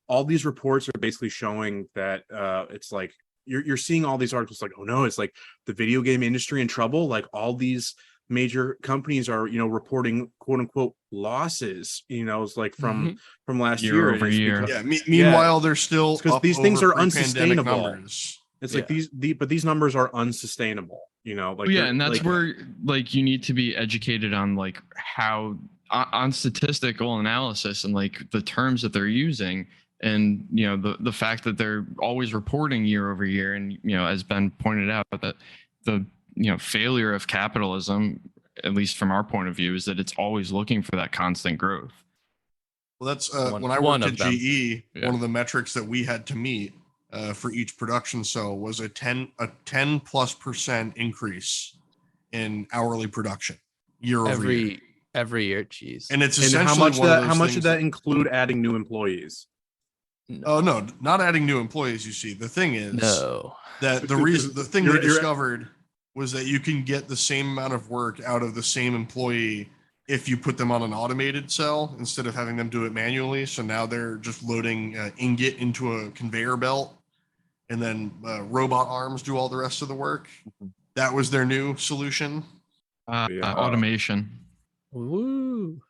Speaker 1: all these reports are basically showing that it's like you're seeing all these articles like, oh no, it's like the video game industry in trouble. Like all these major companies are reporting quote unquote losses, it's like from last year
Speaker 2: over year.
Speaker 3: Meanwhile they're still
Speaker 1: because these things are unsustainable
Speaker 3: numbers.
Speaker 1: It's like these numbers are unsustainable,
Speaker 2: and that's where like you need to be educated on like how on statistical analysis and like the terms that they're using, and the fact that they're always reporting year over year, and as Ben pointed out, that the failure of capitalism, at least from our point of view, is that it's always looking for that constant growth.
Speaker 3: Well, that's when I worked at GE, one of the metrics that we had to meet for each production cell was a 10+% increase in hourly production year over year.
Speaker 4: Every year. Jeez.
Speaker 3: And it's essentially
Speaker 1: how much did that include adding new employees?
Speaker 3: No. Oh no, not adding new employees. You see, the thing is that the thing they discovered was that you can get the same amount of work out of the same employee if you put them on an automated cell instead of having them do it manually. So now they're just loading ingot into a conveyor belt, and then robot arms do all the rest of the work. That was their new solution.
Speaker 2: Automation.
Speaker 4: Woo.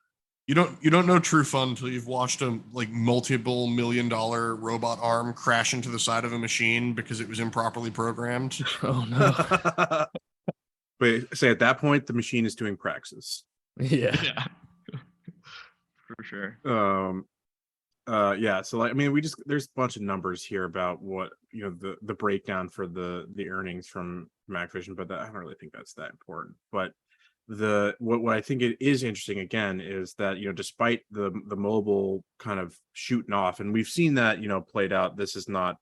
Speaker 3: You don't know true fun until you've watched a like multiple $1 million robot arm crash into the side of a machine because it was improperly programmed.
Speaker 4: Oh no.
Speaker 1: But say at that point the machine is doing praxis.
Speaker 4: Yeah.
Speaker 2: For sure.
Speaker 1: So like, I mean, there's a bunch of numbers here about what the breakdown for the earnings from Activision, but I don't really think that's that important. But what I think it is interesting again is that despite the mobile kind of shooting off, and we've seen that played out. This is not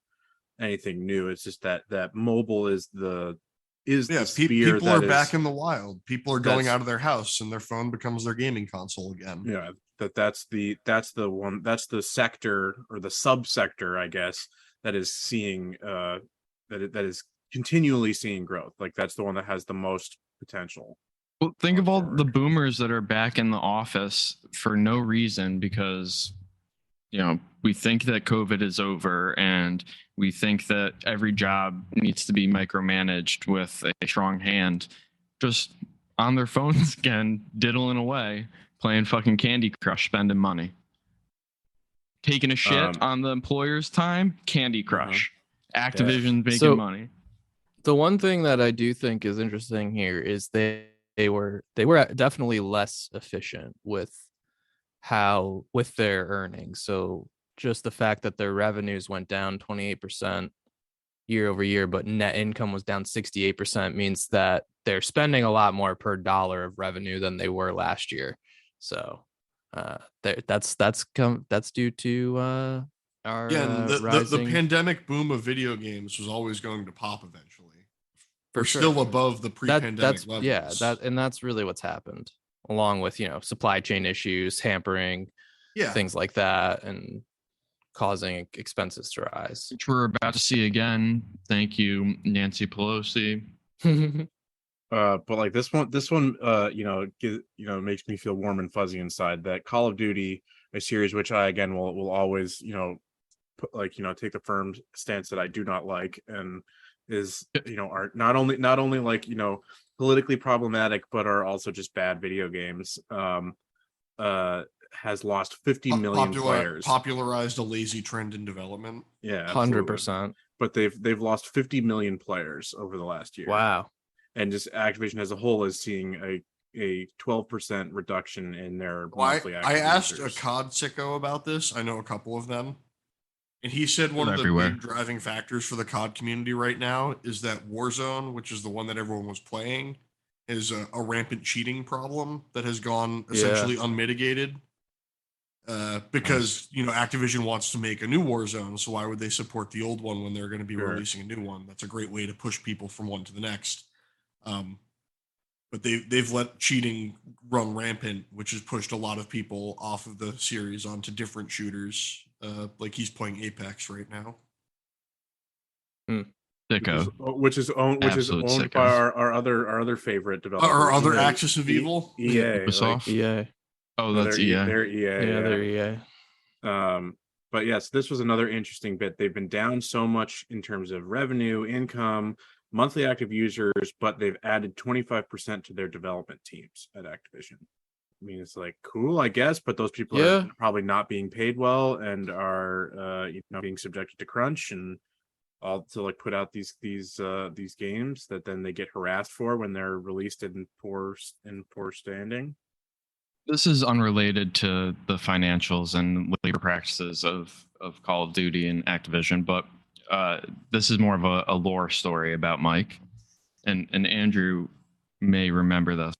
Speaker 1: anything new. It's just that mobile is the sphere.
Speaker 3: People are back in the wild. People are going out of their house and their phone becomes their gaming console again.
Speaker 1: Yeah, that's the sector or the subsector, I guess, that is seeing that is continually seeing growth. Like that's the one that has the most potential.
Speaker 2: Well, think of all the boomers that are back in the office for no reason, because we think that COVID is over and we think that every job needs to be micromanaged with a strong hand, just on their phones again, diddling away, playing fucking Candy Crush, spending money. Taking a shit on the employer's time, Candy Crush. Activision making money.
Speaker 4: The one thing that I do think is interesting here is they were definitely less efficient with their earnings. So just the fact that their revenues went down 28% year over year, but net income was down 68% means that they're spending a lot more per dollar of revenue than they were last year. So that's due to our
Speaker 3: the pandemic boom of video games was always going to pop eventually. We're still above the pre-pandemic levels.
Speaker 4: Yeah, that's really what's happened, along with supply chain issues hampering things like that and causing expenses to rise,
Speaker 2: which we're about to see again. Thank you, Nancy Pelosi.
Speaker 1: But like this one makes me feel warm and fuzzy inside. That Call of Duty, a series which I again will always take the firm stance that I do not like, and is, are not only like, politically problematic, but are also just bad video games. Has lost 50 million players.
Speaker 3: Popularized a lazy trend in development.
Speaker 1: Yeah,
Speaker 4: 100%.
Speaker 1: But they've lost 50 million players over the last year.
Speaker 4: Wow.
Speaker 1: And just Activision as a whole is seeing a 12% reduction in their monthly active
Speaker 3: I asked
Speaker 1: users.
Speaker 3: a COD sicko about this. I know a couple of them. And he said one of the big driving factors for the COD community right now is that Warzone, which is the one that everyone was playing, is a rampant cheating problem that has gone essentially unmitigated. Because Activision wants to make a new Warzone, so why would they support the old one when they're going to be releasing a new one? That's a great way to push people from one to the next. But they've let cheating run rampant, which has pushed a lot of people off of the series onto different shooters. Like he's playing Apex right now.
Speaker 2: Sicko.
Speaker 1: Which is owned by our other favorite developer.
Speaker 3: Our other Axis of Evil?
Speaker 1: EA.
Speaker 4: EA.
Speaker 2: Oh, that's EA.
Speaker 1: They're EA.
Speaker 4: Yeah, they're EA.
Speaker 1: But yes, this was another interesting bit. They've been down so much in terms of revenue, income, monthly active users, but they've added 25% to their development teams at Activision. I mean, it's like cool, I guess, but those people are probably not being paid well and are being subjected to crunch and all to like put out these games that then they get harassed for when they're released in poor standing.
Speaker 2: This is unrelated to the financials and labor practices of Call of Duty and Activision, but this is more of a lore story about Mike, and Andrew may remember this.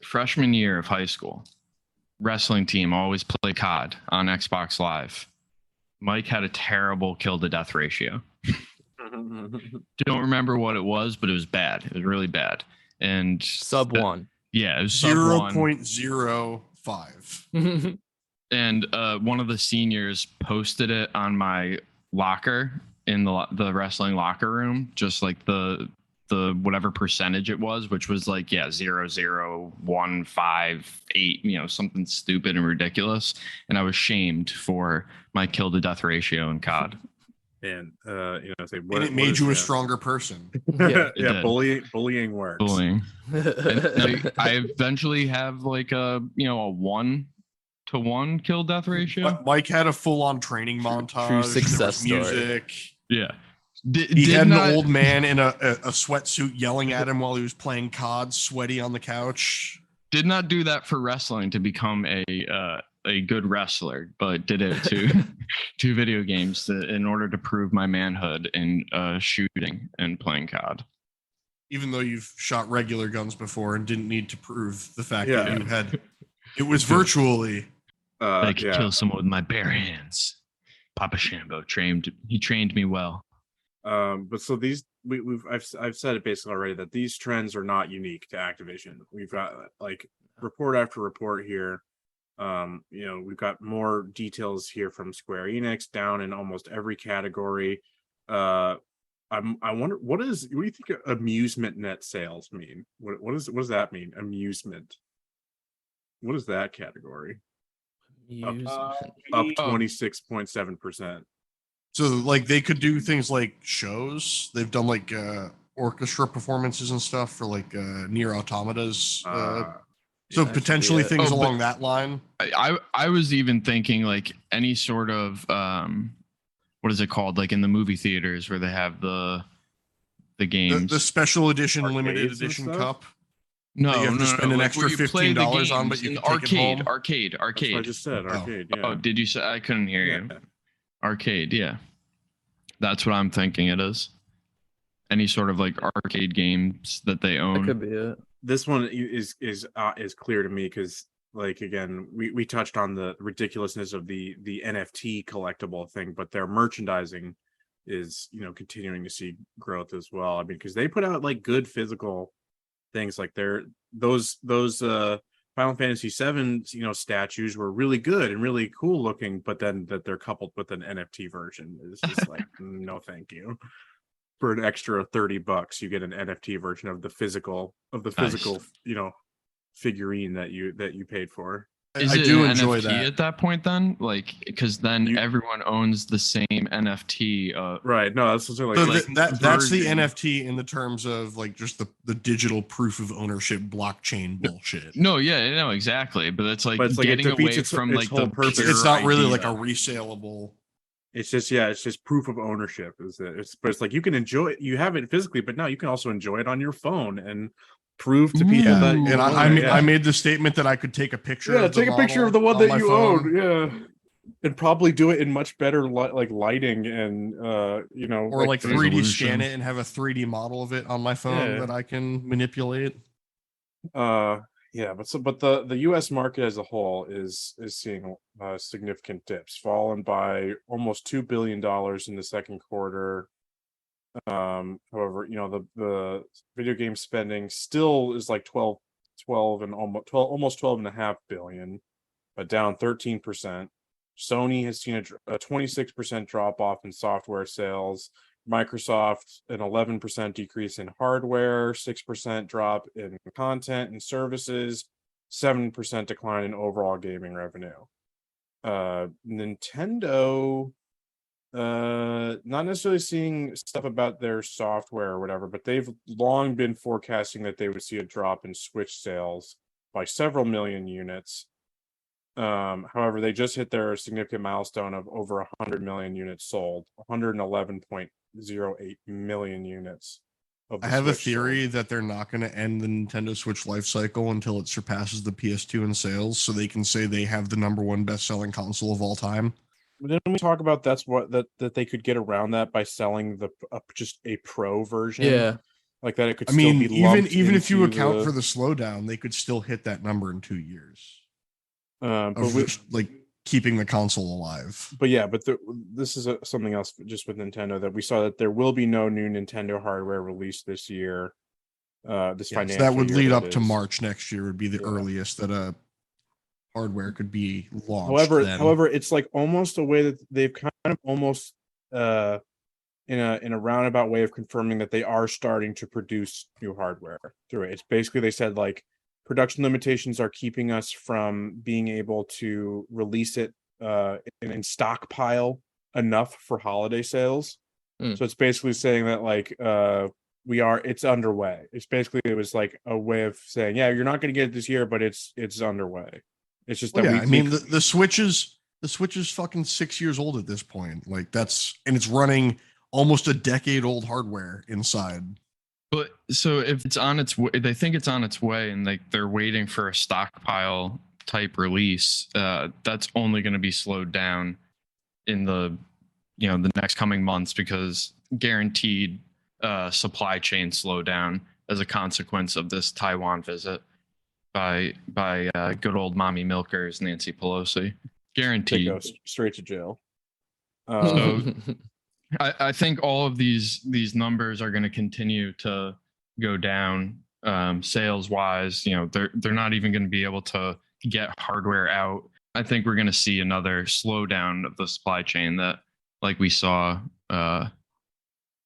Speaker 2: Freshman year of high school, wrestling team always play COD on Xbox Live. Mike had a terrible kill to death ratio. Don't remember what it was, but it was bad. It was really bad. And
Speaker 4: sub 1.
Speaker 2: Yeah, it was
Speaker 3: 0.05.
Speaker 2: And one of the seniors posted it on my locker in the wrestling locker room, just like the whatever percentage it was, which was like 0.00158, something stupid and ridiculous. And I was shamed for my kill to death ratio in COD.
Speaker 1: And
Speaker 3: it made you a stronger person.
Speaker 1: Bullying works.
Speaker 2: Bullying. And I eventually have like a 1-to-1 kill death ratio.
Speaker 3: Mike had a full-on training montage.
Speaker 4: True success
Speaker 3: music.
Speaker 4: Story.
Speaker 2: Yeah.
Speaker 3: He had an old man in a sweatsuit yelling at him while he was playing COD, sweaty on the couch.
Speaker 2: Did not do that for wrestling to become a good wrestler, but did it to video games in order to prove my manhood in shooting and playing COD.
Speaker 3: Even though you've shot regular guns before and didn't need to prove the fact that you had, it was virtually.
Speaker 2: I could kill someone with my bare hands. Papa Shambo trained me well.
Speaker 1: But so these I've said it basically already that these trends are not unique to Activision. We've got like report after report here. We've got more details here from Square Enix down in almost every category. I wonder what do you think amusement net sales mean? What does that mean? Amusement. What is that category? Up 26.7%.
Speaker 3: So like they could do things like shows. They've done like orchestra performances and stuff for like Nier Automata's. So potentially things along that line.
Speaker 2: I was even thinking like any sort of what is it called? Like in the movie theaters where they have the games,
Speaker 3: the special edition, limited edition cup.
Speaker 2: No,
Speaker 3: you have to spend an extra $15 on, but you can take it home.
Speaker 2: Arcade.
Speaker 1: That's what I just said arcade. Yeah.
Speaker 2: Oh, did you say? I couldn't hear you. Arcade, yeah. That's what I'm thinking it is. Any sort of like arcade games that they own.
Speaker 4: That could be it.
Speaker 1: This one is clear to me because, like, again, we touched on the ridiculousness of the NFT collectible thing, but their merchandising is continuing to see growth as well. I mean, because they put out like good physical things, like those Final Fantasy VII, statues were really good and really cool looking, but then that they're coupled with an NFT version is just like, no, thank you. For an extra $30, you get an NFT version of the physical, nice. Figurine that you paid for.
Speaker 2: Is it an NFT at that point then? Like, because then everyone owns the same NFT.
Speaker 1: Right. No, that's like,
Speaker 3: that's the NFT in the terms of like just the digital proof of ownership blockchain bullshit.
Speaker 2: No, exactly. But it's like getting away from like the
Speaker 1: purpose.
Speaker 3: It's not really like a resaleable.
Speaker 1: It's just proof of ownership. But it's like you can enjoy it. You have it physically, but now you can also enjoy it on your phone and prove to people that.
Speaker 3: And I made the statement that I could take a picture.
Speaker 1: Yeah, take a picture of the one that you own. Yeah, and probably do it in much better like lighting and
Speaker 3: or like 3D scan it and have a 3D model of it on my phone that I can manipulate.
Speaker 1: But the U.S. market as a whole is seeing significant dips, fallen by almost $2 billion in the second quarter. However, the video game spending still is like 12 and almost 12.5 billion, but down 13%. Sony has seen a 26% drop off in software sales. Microsoft, an 11% decrease in hardware, 6% drop in content and services, 7% decline in overall gaming revenue. Nintendo, not necessarily seeing stuff about their software or whatever, but they've long been forecasting that they would see a drop in Switch sales by several million units. However, they just hit their significant milestone of over 100 million units sold, 111.08 million units.
Speaker 3: I have a theory that they're not going to end the Nintendo Switch life cycle until it surpasses the PS2 in sales, so they can say they have the number one best-selling console of all time.
Speaker 1: Didn't we talk about that they could get around that by selling just a pro version?
Speaker 3: Yeah,
Speaker 1: like that it could. Still be
Speaker 3: even if you account for the slowdown, they could still hit that number in 2 years. Like keeping the console alive.
Speaker 1: But this is something else just with Nintendo that we saw that there will be no new Nintendo hardware released this year. Financial
Speaker 3: so that would lead up to March next year would be the earliest that hardware could be launched.
Speaker 1: However, it's like almost a way that they've kind of almost in a roundabout way of confirming that they are starting to produce new hardware through it. It's basically they said like production limitations are keeping us from being able to release it in stockpile enough for holiday sales. So it's basically saying that like it's underway. It was like a way of saying, you're not going to get it this year, but it's underway. It's just that
Speaker 3: the Switch is fucking 6 years old at this point. Like and it's running almost a decade old hardware inside.
Speaker 2: But so if it's on its way, they think it's on its way, and like they're waiting for a stockpile type release. That's only going to be slowed down in the next coming months because guaranteed supply chain slowdown as a consequence of this Taiwan visit by good old mommy milkers Nancy Pelosi. Guaranteed.
Speaker 1: They go straight to jail.
Speaker 2: So I think all of these numbers are going to continue to go down sales wise. They're not even going to be able to get hardware out. I think we're going to see another slowdown of the supply chain that like we saw about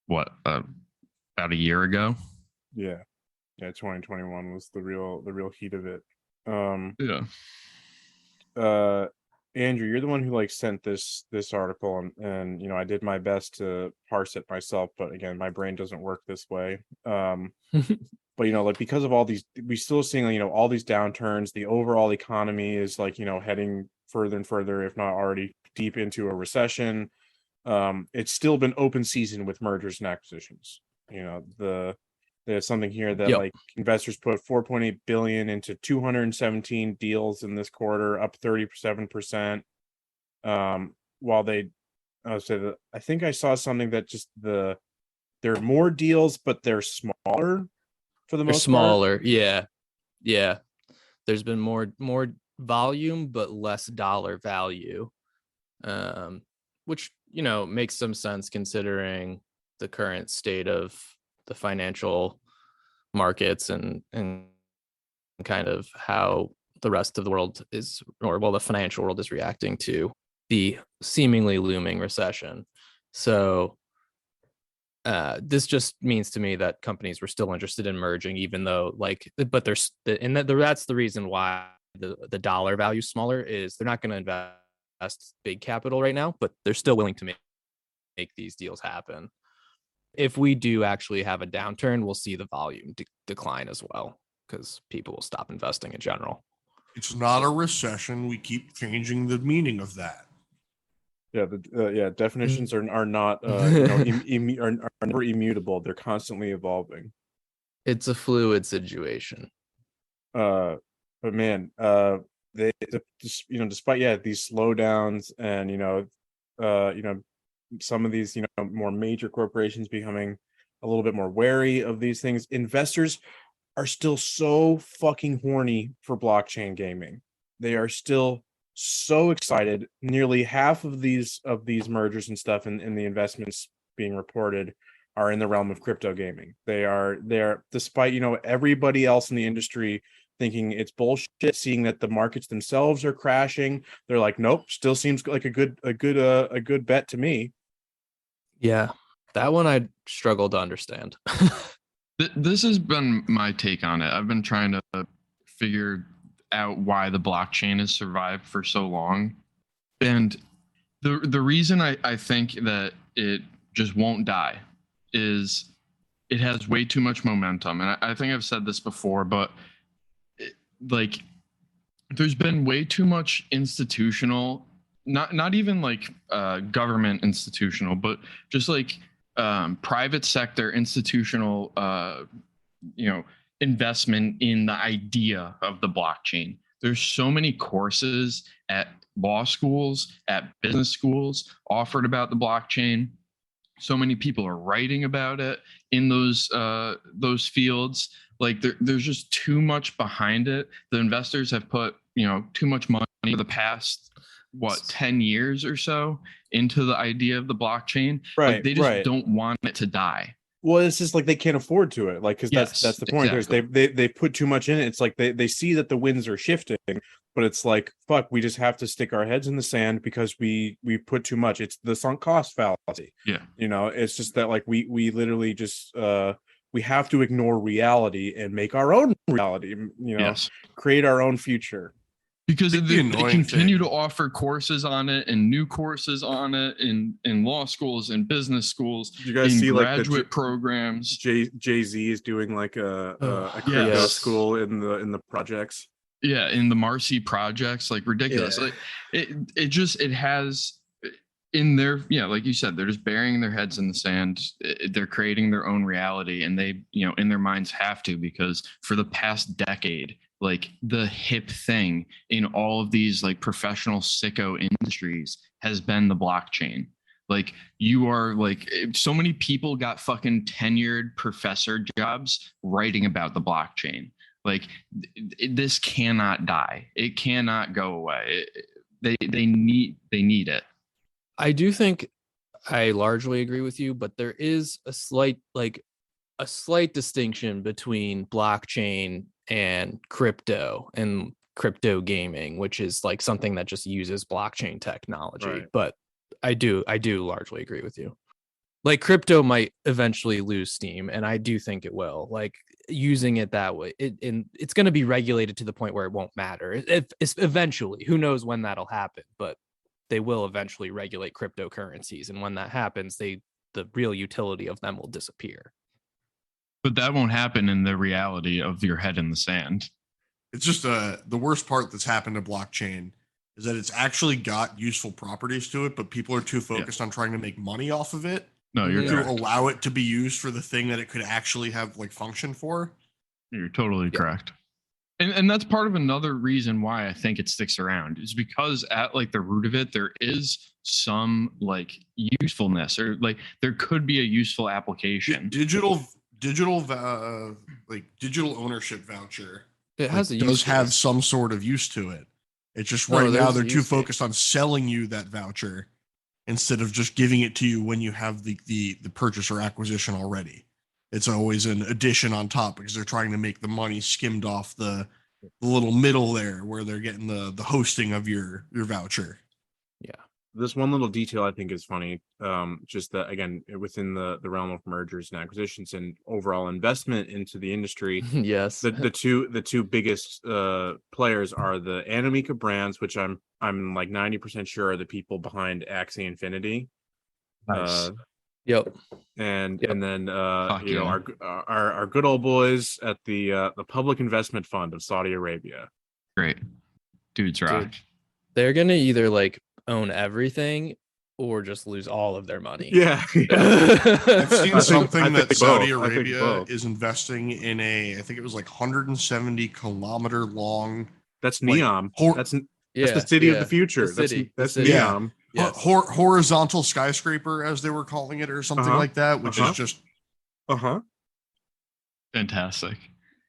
Speaker 2: a year ago.
Speaker 1: Yeah 2021 was the real heat of it. Andrew, you're the one who like sent this article and I did my best to parse it myself, but again, my brain doesn't work this way. But like because of all these, we still seeing all these downturns, the overall economy is like heading further and further, if not already deep into a recession. It's still been open season with mergers and acquisitions. There's something here that like investors put 4.8 billion into 217 deals in this quarter, up 37%. While I think I saw something that just there are more deals, but they're smaller for the most
Speaker 4: smaller part. Yeah. There's been more volume, but less dollar value, which makes some sense considering the current state of the financial markets and kind of how the rest of the world the financial world is reacting to the seemingly looming recession. So this just means to me that companies were still interested in merging, even though that's the reason why the dollar value smaller is they're not going to invest big capital right now, but they're still willing to make these deals happen. If we do actually have a downturn, we'll see the volume decline as well, because people will stop investing in general.
Speaker 3: It's not a recession. We keep changing the meaning of that.
Speaker 1: Yeah, definitions are not are never immutable. They're constantly evolving.
Speaker 4: It's a fluid situation.
Speaker 1: But man, despite these slowdowns and some of these more major corporations becoming a little bit more wary of these things, investors are still so fucking horny for blockchain gaming. They are still so excited. Nearly half of these mergers and stuff and the investments being reported are in the realm of crypto gaming. They're despite everybody else in the industry thinking it's bullshit, seeing that the markets themselves are crashing, they're like, nope, still seems like a good bet to me.
Speaker 4: Yeah, that one I struggle to understand.
Speaker 2: This has been my take on it. I've been trying to figure out why the blockchain has survived for so long. And the reason I think that it just won't die is it has way too much momentum. And I think I've said this before, but there's been way too much institutional, not even government institutional, but just private sector institutional investment in the idea of the blockchain. There's so many courses at law schools, at business schools offered about the blockchain. So many people are writing about it in those fields. There's just too much behind it. The investors have put too much money for the past 10 years or so into the idea of the blockchain.
Speaker 1: Right.
Speaker 2: They just don't want it to die.
Speaker 1: Well, it's just they can't afford to it. Because that's the point. Exactly. They put too much in it. It's they see that the winds are shifting, but it's fuck, we just have to stick our heads in the sand because we put too much. It's the sunk cost fallacy.
Speaker 2: Yeah.
Speaker 1: It's just that we literally just we have to ignore reality and make our own reality.
Speaker 2: Yes.
Speaker 1: Create our own future.
Speaker 2: Because they continue to offer courses on it and new courses on it in law schools and business schools.
Speaker 1: You guys see
Speaker 2: graduate programs.
Speaker 1: Jay-Z is doing a crypto school in the projects.
Speaker 2: Yeah, in the Marcy projects, ridiculous. Yeah. It has in their like you said, they're just burying their heads in the sand. They're creating their own reality, and they in their minds have to, because for the past decade, the hip thing in all of these professional sicko industries has been the blockchain. You are so many people got fucking tenured professor jobs writing about the blockchain. This cannot die. It cannot go away. They need it.
Speaker 4: I do think I largely agree with you, but there is a slight distinction between blockchain and crypto gaming, which is something that just uses blockchain technology. Right. But I do largely agree with you. Crypto might eventually lose steam, and I do think it will. Using it that way, it's going to be regulated to the point where it won't matter. It's eventually, who knows when that'll happen, but they will eventually regulate cryptocurrencies, and when that happens, the real utility of them will disappear.
Speaker 2: But that won't happen in the reality of your head in the sand.
Speaker 3: It's just the worst part that's happened to blockchain is that it's actually got useful properties to it, but people are too focused on trying to make money off of it.
Speaker 2: No, you're correct.
Speaker 3: To allow it to be used for the thing that it could actually have function for.
Speaker 2: You're totally correct. And that's part of another reason why I think it sticks around, is because at the root of it, there is some usefulness, or there could be a useful application.
Speaker 3: Digital ownership voucher.
Speaker 4: It has
Speaker 3: does have some sort of use to it. It's just right now they're too focused on selling you that voucher instead of just giving it to you when you have the purchase or acquisition already. It's always an addition on top because they're trying to make the money skimmed off the little middle there where they're getting the hosting of your voucher.
Speaker 4: Yeah.
Speaker 1: this one little detail I think is funny. Just that again within the realm of mergers and acquisitions and overall investment into the industry.
Speaker 4: Yes.
Speaker 1: The two biggest players are the Animika brands, which I'm like 90% sure are the people behind Axie Infinity.
Speaker 2: Nice.
Speaker 4: Yep.
Speaker 1: And
Speaker 4: Yep.
Speaker 1: and then
Speaker 2: yeah.
Speaker 1: our good old boys at the Public Investment Fund of Saudi Arabia.
Speaker 2: Great. Dudes rock.
Speaker 4: Dude, they're gonna either like own everything or just lose all of their money.
Speaker 1: Yeah.
Speaker 3: I've seen something that
Speaker 1: both.
Speaker 3: Saudi
Speaker 1: I think
Speaker 3: Arabia
Speaker 1: both.
Speaker 3: is investing in I think it was like 170-kilometer long.
Speaker 1: That's
Speaker 3: Like,
Speaker 1: Neom. That's
Speaker 4: Yeah,
Speaker 1: the city of the future.
Speaker 4: The city.
Speaker 1: That's
Speaker 4: The city.
Speaker 1: Neom.
Speaker 4: Yes.
Speaker 3: Horizontal skyscraper, as they were calling it, or something like that, which is just
Speaker 2: Fantastic.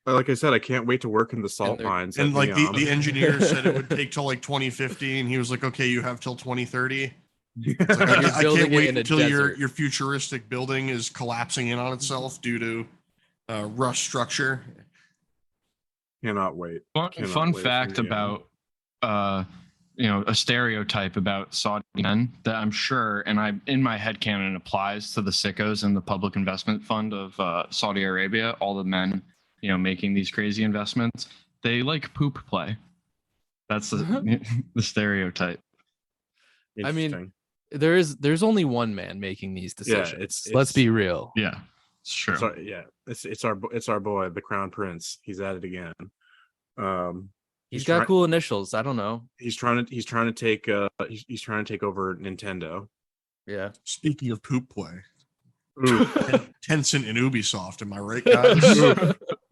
Speaker 1: Like I said, I can't wait to work in the salt
Speaker 4: they're-
Speaker 1: mines.
Speaker 3: and
Speaker 1: at
Speaker 3: like
Speaker 1: Neom.
Speaker 3: the engineer said it would take till like 2050, and he was like, okay, you have till 2030. It's like, I
Speaker 4: building
Speaker 3: can't
Speaker 4: it
Speaker 3: wait
Speaker 4: in a
Speaker 3: until
Speaker 4: desert.
Speaker 3: your futuristic building is collapsing in on itself due to rust structure.
Speaker 1: Cannot wait.
Speaker 2: Fun fact about a stereotype about Saudi men that I'm sure, and I in my headcanon applies to the sickos in the Public Investment Fund of Saudi Arabia. All the men, making these crazy investments, they like poop play. That's the stereotype.
Speaker 4: I mean, there's only one man making these decisions.
Speaker 1: It's
Speaker 4: Let's be real.
Speaker 2: Yeah, it's true.
Speaker 1: It's our boy, the Crown Prince. He's at it again.
Speaker 4: He's got cool initials. I don't know.
Speaker 1: He's trying to take over Nintendo.
Speaker 4: Yeah.
Speaker 3: Speaking of poop play, Tencent and Ubisoft, am I right, guys?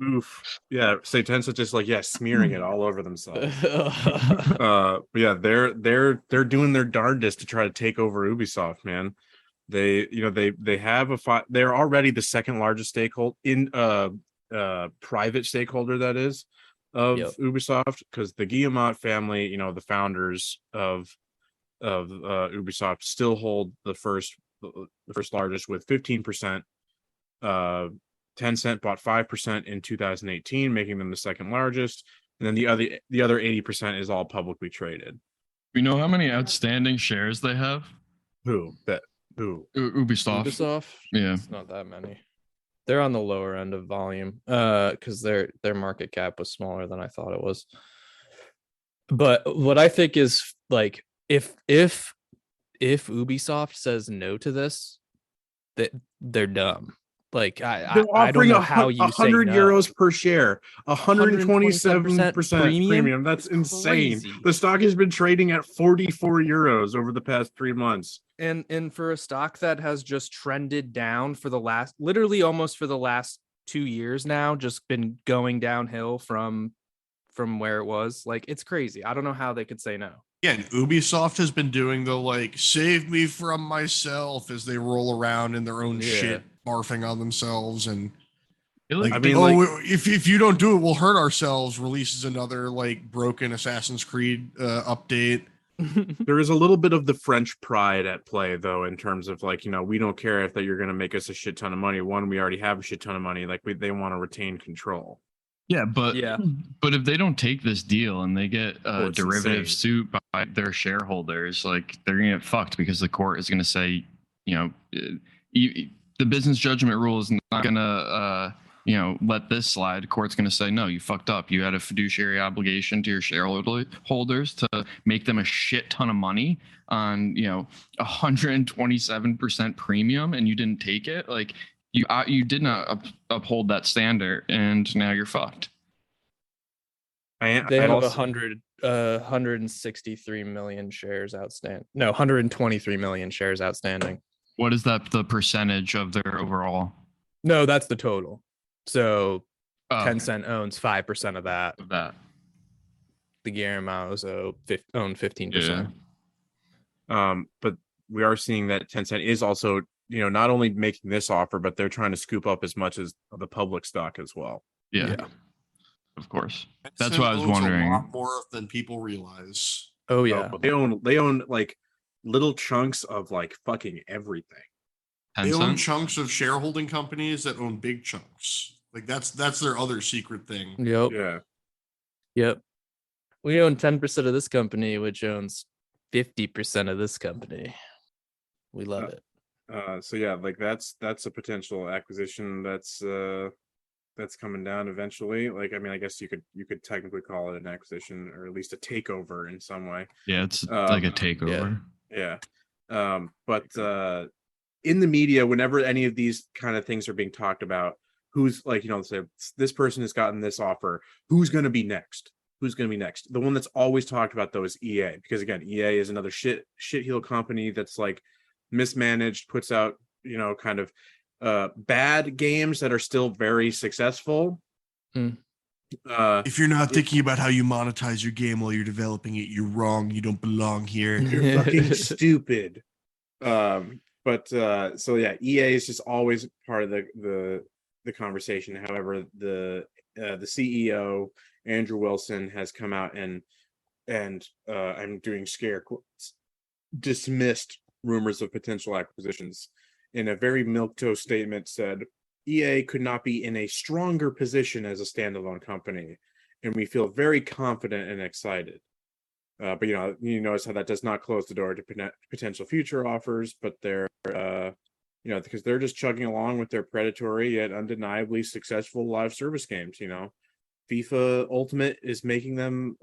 Speaker 1: Oof. Yeah, say Tencent just like smearing it all over themselves. But yeah, they're doing their darndest to try to take over Ubisoft, man. They have they're already the second largest stakeholder in private stakeholder, that is, of Ubisoft, because the Guillemot family, the founders of Ubisoft, still hold the first largest with 15%. Tencent bought 5% in 2018, making them the second largest, and then the other 80% is all publicly traded.
Speaker 2: We know how many outstanding shares they have?
Speaker 1: Who?
Speaker 2: Ubisoft. Yeah,
Speaker 4: it's not that many. They're on the lower end of volume because their market cap was smaller than I thought it was. But what I think is, like, if Ubisoft says no to this, that they're dumb. Like, I don't know how you say no.
Speaker 1: 100 euros per share, 127% premium. That's insane.
Speaker 4: Crazy.
Speaker 1: The stock has been trading at 44 euros over the past 3 months.
Speaker 4: And for a stock that has just trended down for the last 2 years now, just been going downhill from where it was, like, it's crazy. I don't know how they could say no.
Speaker 3: Yeah, and Ubisoft has been doing the like save me from myself as they roll around in their own shit, barfing on themselves, and like, if you don't do it, we'll hurt ourselves. Releases another like broken Assassin's Creed update.
Speaker 1: There is a little bit of the French pride at play, though, in terms of like, we don't care if that you're going to make us a shit ton of money. One, we already have a shit ton of money. Like, they want to retain control.
Speaker 2: Yeah, but if they don't take this deal and they get a derivative suit by their shareholders, like, they're gonna get fucked, because the court is gonna say, the business judgment rule is not gonna let this slide. The court's gonna say, no, you fucked up. You had a fiduciary obligation to your shareholders to make them a shit ton of money on 127% premium, and you didn't take it. Like, you did not uphold that standard, and now you're fucked.
Speaker 4: They have 163 million shares outstanding. No, 123 million shares outstanding.
Speaker 2: What is that, the percentage of their overall?
Speaker 4: No, that's the total. So Tencent owns 5% of that. The Guillemot's own 15%.
Speaker 1: Yeah. But we are seeing that Tencent is also, not only making this offer, but they're trying to scoop up as much as the public stock as well.
Speaker 2: Yeah. Of course. That's what I was wondering.
Speaker 3: A lot more than people realize.
Speaker 4: Oh yeah.
Speaker 1: They own like little chunks of like fucking everything.
Speaker 3: They own chunks of shareholding companies that own big chunks. Like, that's their other secret thing.
Speaker 4: Yep.
Speaker 1: Yeah.
Speaker 4: Yep. We own 10% of this company, which owns 50% of this company. We love it.
Speaker 1: So yeah, like that's a potential acquisition that's coming down eventually. Like, I mean, I guess you could technically call it an acquisition or at least a takeover in some way.
Speaker 2: Yeah, it's like a takeover.
Speaker 1: Yeah. But in the media, whenever any of these kind of things are being talked about, who's like, say this person has gotten this offer, who's going to be next? Who's going to be next? The one that's always talked about though is EA, because again, EA is another shitheel company that's like mismanaged, puts out, kind of bad games that are still very successful.
Speaker 3: If you're not thinking about how you monetize your game while you're developing it, you're wrong. You don't belong here.
Speaker 1: You're fucking stupid. But so yeah, EA is just always part of the conversation. However, the CEO Andrew Wilson has come out and I'm doing scare quotes, dismissed rumors of potential acquisitions. In a very milquetoast statement, said EA could not be in a stronger position as a standalone company, and we feel very confident and excited. But you notice how that does not close the door to potential future offers, but they're because they're just chugging along with their predatory yet undeniably successful live service games. FIFA Ultimate is making them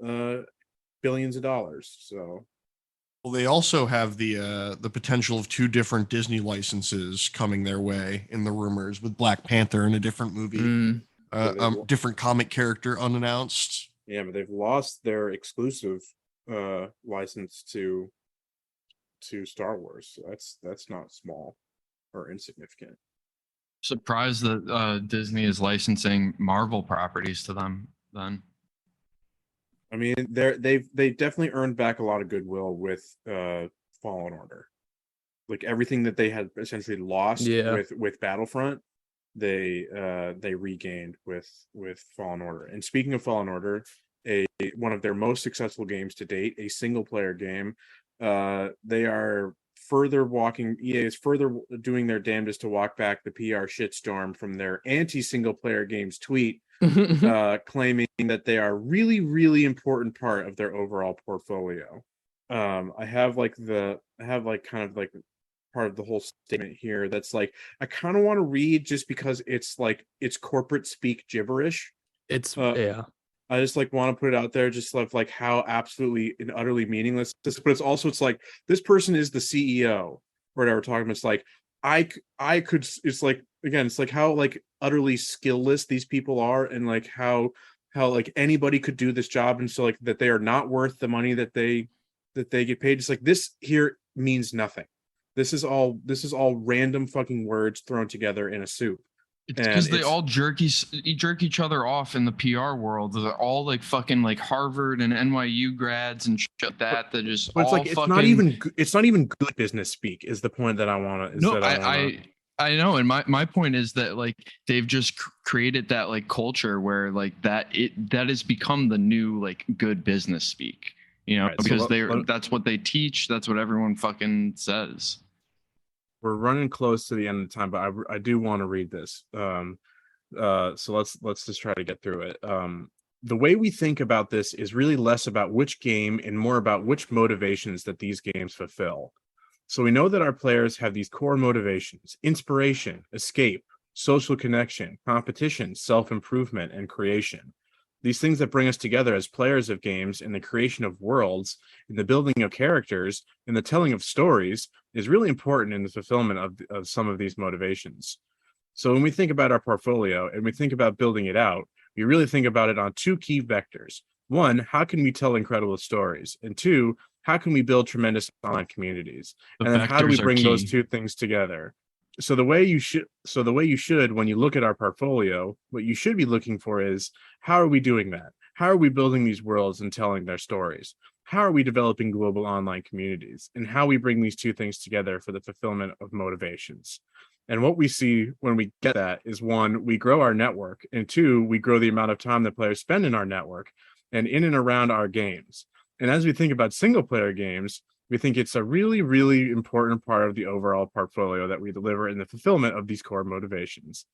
Speaker 1: billions of dollars. So,
Speaker 3: well, they also have the potential of 2 different Disney licenses coming their way in the rumors, with Black Panther in a different movie, different comic character unannounced.
Speaker 1: Yeah, but they've lost their exclusive license to Star Wars. So that's not small or insignificant.
Speaker 2: Surprised that Disney is licensing Marvel properties to them then.
Speaker 1: I mean, they definitely earned back a lot of goodwill with Fallen Order. Like everything that they had essentially lost with Battlefront, they regained with Fallen Order. And speaking of Fallen Order, one of their most successful games to date, a single player game, they are EA is further doing their damnedest to walk back the PR shitstorm from their anti-single player games tweet, claiming that they are really, really important part of their overall portfolio. I have kind of like part of the whole statement here that's like, I kind of want to read just because it's corporate speak gibberish.
Speaker 4: It's
Speaker 1: I just want to put it out there, just like how absolutely and utterly meaningless this, but it's like this person is the CEO or whatever talking about. It's like I could, it's like, again, it's like how like utterly skillless these people are, and like how like anybody could do this job, and so like that they are not worth the money that they get paid. It's like, this here means nothing. This is all random fucking words thrown together in a soup.
Speaker 2: It's because they all jerk each other off in the PR world. They're all like fucking like Harvard and NYU grads and shit like that. That just. But it's like
Speaker 1: it's not even good business speak. Is the point that I want to?
Speaker 2: No, I know, and my point is that like they've just created that like culture where like that has become the new like good business speak. Right, because that's what they teach. That's what everyone fucking says.
Speaker 1: We're running close to the end of the time, but I do want to read this. So let's just try to get through it. The way we think about this is really less about which game and more about which motivations that these games fulfill. So we know that our players have these core motivations: inspiration, escape, social connection, competition, self-improvement, and creation. These things that bring us together as players of games in the creation of worlds, in the building of characters, in the telling of stories, is really important in the fulfillment of some of these motivations. So when we think about our portfolio and we think about building it out, we really think about it on 2 key vectors. 1, how can we tell incredible stories? And 2, how can we build tremendous online communities? And then how do we bring those 2 things together? So the way you should, when you look at our portfolio, what you should be looking for is, how are we doing that? How are we building these worlds and telling their stories? How are we developing global online communities? And how we bring these 2 things together for the fulfillment of motivations. And what we see when we get that is, 1, we grow our network, and 2, we grow the amount of time that players spend in our network and in and around our games. And as we think about single player games, we think it's a really, really important part of the overall portfolio that we deliver in the fulfillment of these core motivations.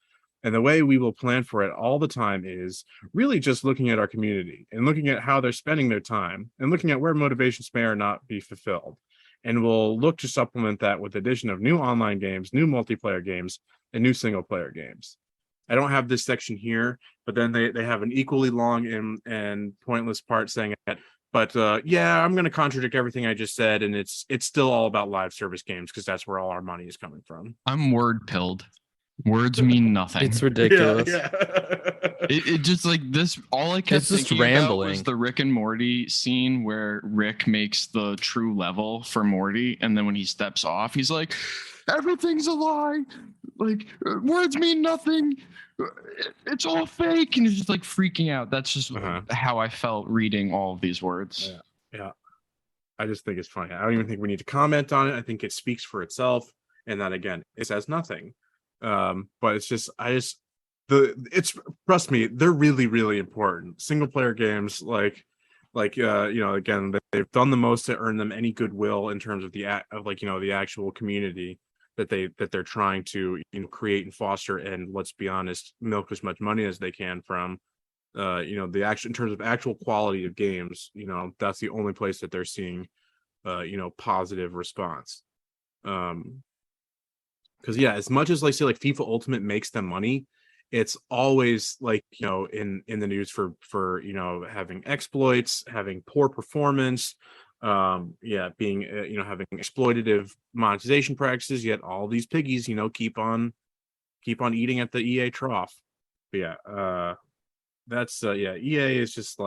Speaker 1: And the way we will plan for it all the time is really just looking at our community and looking at how they're spending their time and looking at where motivations may or not be fulfilled. And we'll look to supplement that with the addition of new online games, new multiplayer games, and new single player games. I don't have this section here, but then they have an equally long and pointless part saying it. But yeah, I'm going to contradict everything I just said, and it's still all about live service games because that's where all our money is coming from.
Speaker 2: I'm word pilled. Words mean nothing.
Speaker 4: It's ridiculous.
Speaker 1: Yeah.
Speaker 2: It just like this. All I kept thinking about was the Rick and Morty scene where Rick makes the true level for Morty, and then when he steps off, he's like, "Everything's a lie. Like words mean nothing. It's all fake," and he's just like freaking out. That's just how I felt reading all of these words.
Speaker 1: Yeah. I just think it's funny. I don't even think we need to comment on it. I think it speaks for itself, and that again, it says nothing. But it's just trust me, they're really, really important. Single player games, again, they've done the most to earn them any goodwill in terms of the actual community that they're trying to create and foster, and let's be honest, milk as much money as they can from. The action in terms of actual quality of games, that's the only place that they're seeing positive response. Because as much as say FIFA Ultimate makes them money, it's always in the news for having exploits, having poor performance, being having exploitative monetization practices. Yet all these piggies keep on eating at the EA trough. But that's EA is just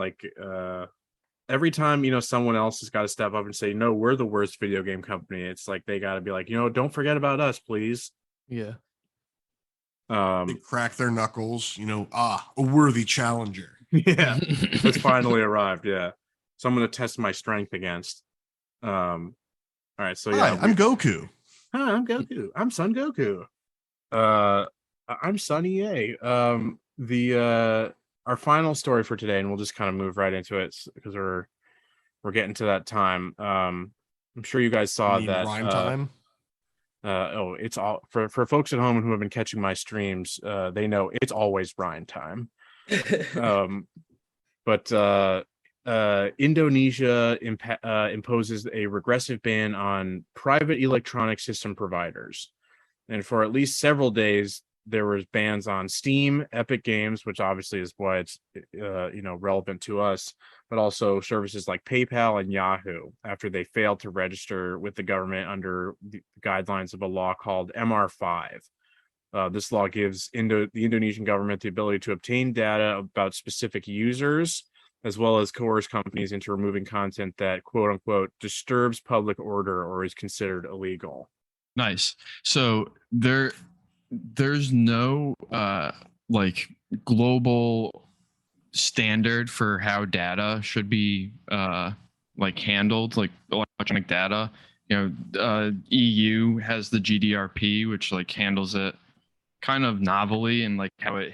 Speaker 1: every time someone else has got to step up and say, no, we're the worst video game company, it's like they got to be like, don't forget about us, please.
Speaker 4: Yeah.
Speaker 3: They crack their knuckles, a worthy challenger.
Speaker 1: Yeah. It's finally arrived. Yeah. Someone to test my strength against. All right, so
Speaker 3: Hi, I'm Goku.
Speaker 1: Hi, I'm Goku. I'm Son Goku. I'm Son EA. Our final story for today, and we'll just kind of move right into it because we're getting to that time. I'm sure you guys saw that
Speaker 3: rhyme time.
Speaker 1: It's all for folks at home who have been catching my streams. They know it's always rhyme time. But Indonesia imposes a regressive ban on private electronic system providers, and for at least several days there was bans on Steam, Epic Games, which obviously is why it's relevant to us, but also services like PayPal and Yahoo after they failed to register with the government under the guidelines of a law called MR5. This law gives the Indonesian government the ability to obtain data about specific users, as well as coerce companies into removing content that, quote unquote, disturbs public order or is considered illegal.
Speaker 2: Nice. So there's no global standard for how data should be handled, like electronic data. EU has the GDRP, which handles it kind of novelly, and how it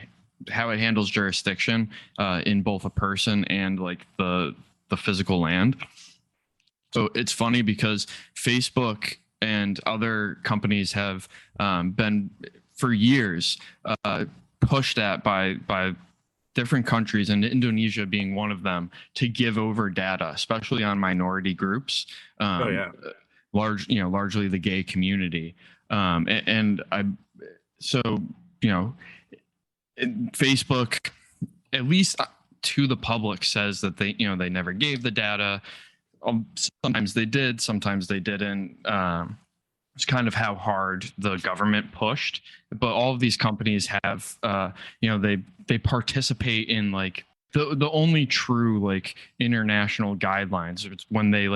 Speaker 2: handles jurisdiction in both a person and the physical land. So it's funny because Facebook and other companies have been for years pushed at by different countries, and Indonesia being one of them, to give over data, especially on minority groups. Largely the gay community. Facebook, at least to the public, says that they never gave the data. Sometimes they did, sometimes they didn't. It's kind of how hard the government pushed, but all of these companies have, they participate in the only true international guidelines. It's when they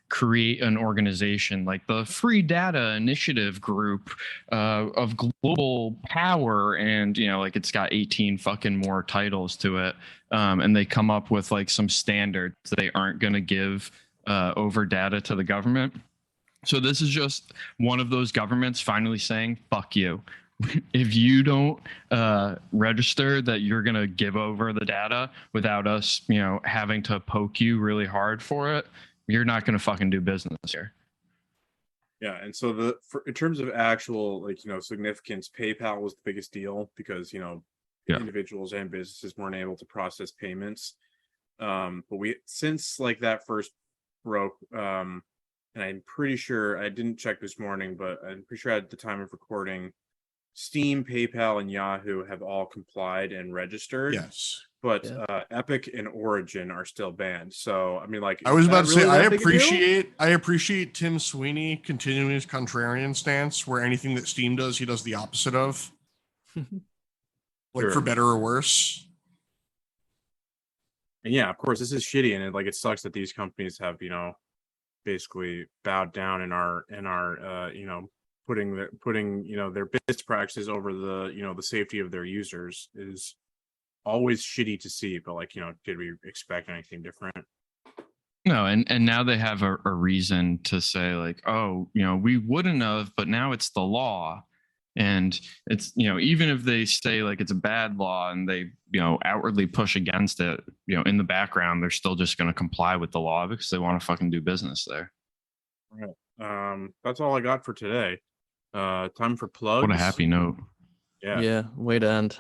Speaker 2: create an organization like the Free Data Initiative Group of Global Power, and it's got 18 fucking more titles to it, and they come up with some standards that they aren't going to give over data to the government. So this is just one of those governments finally saying, fuck you. If you don't register that you're going to give over the data without us, having to poke you really hard for it, you're not going to fucking do business here.
Speaker 1: Yeah, and so in terms of actual significance, PayPal was the biggest deal because individuals and businesses weren't able to process payments. But since that first broke, and I'm pretty sure I didn't check this morning, but I'm pretty sure at the time of recording, Steam, PayPal, and Yahoo have all complied and registered.
Speaker 3: Yes.
Speaker 1: But Epic and Origin are still banned. So I mean,
Speaker 3: I was about to say, I appreciate Tim Sweeney continuing his contrarian stance, where anything that Steam does, he does the opposite of, for better or worse.
Speaker 1: And yeah, of course, this is shitty, and it sucks that these companies have basically bowed down in our putting their business practices over the safety of their users is always shitty to see, but did we expect anything different?
Speaker 2: No, and now they have a reason to say we wouldn't have, but now it's the law. And it's even if they say it's a bad law and they outwardly push against it, in the background they're still just going to comply with the law because they want to fucking do business there.
Speaker 1: All right. That's all I got for today. Time for plugs.
Speaker 2: What a happy note.
Speaker 4: Yeah, way to end.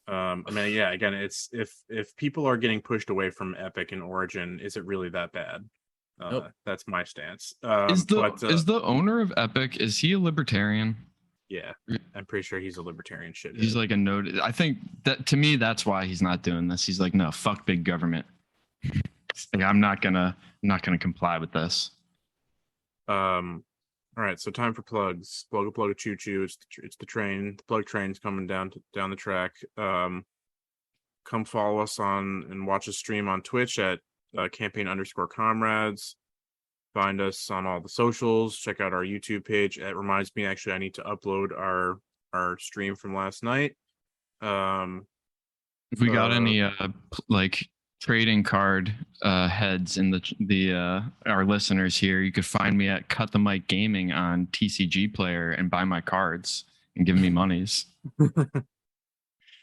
Speaker 1: I mean, yeah, again, it's if people are getting pushed away from Epic and Origin, is it really that bad? Nope. That's my stance.
Speaker 2: Is the owner of Epic, is he a libertarian?
Speaker 1: Yeah, I'm pretty sure he's a libertarian shit.
Speaker 2: He's a noted. I think that, to me, that's why he's not doing this. He's no, fuck big government. I'm not gonna comply with this.
Speaker 1: All right, so time for plugs. Plug a choo choo. It's the train. The plug train's coming down the track. Come follow us on and watch us stream on Twitch at campaign_comrades. Find us on all the socials. Check out our YouTube page. It reminds me, actually, I need to upload our stream from last night.
Speaker 2: If we got any trading card heads in the our listeners here, you could find me at Cut the Mic Gaming on TCG Player and buy my cards and give me monies.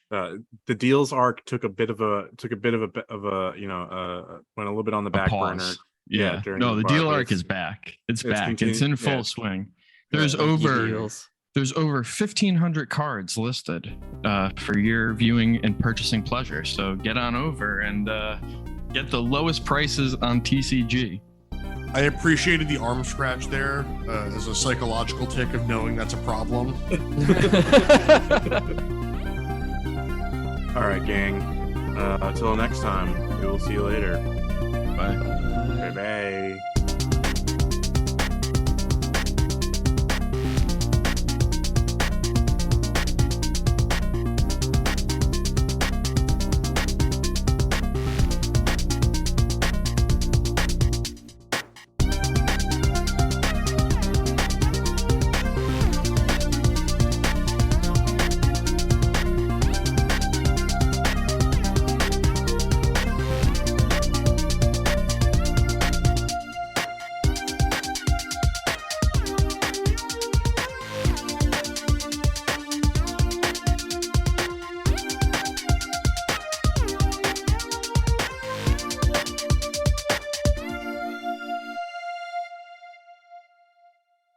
Speaker 1: The deals arc took a bit of a went a little bit on the back burner.
Speaker 2: Yeah. No, the deal arc is back. It's back. It's in full swing. There's over 1,500 cards listed for your viewing and purchasing pleasure. So get on over and get the lowest prices on TCG.
Speaker 3: I appreciated the arm scratch there as a psychological tick of knowing that's a problem.
Speaker 1: All right, gang. Until next time, we will see you later.
Speaker 2: Bye.
Speaker 1: Bye-bye.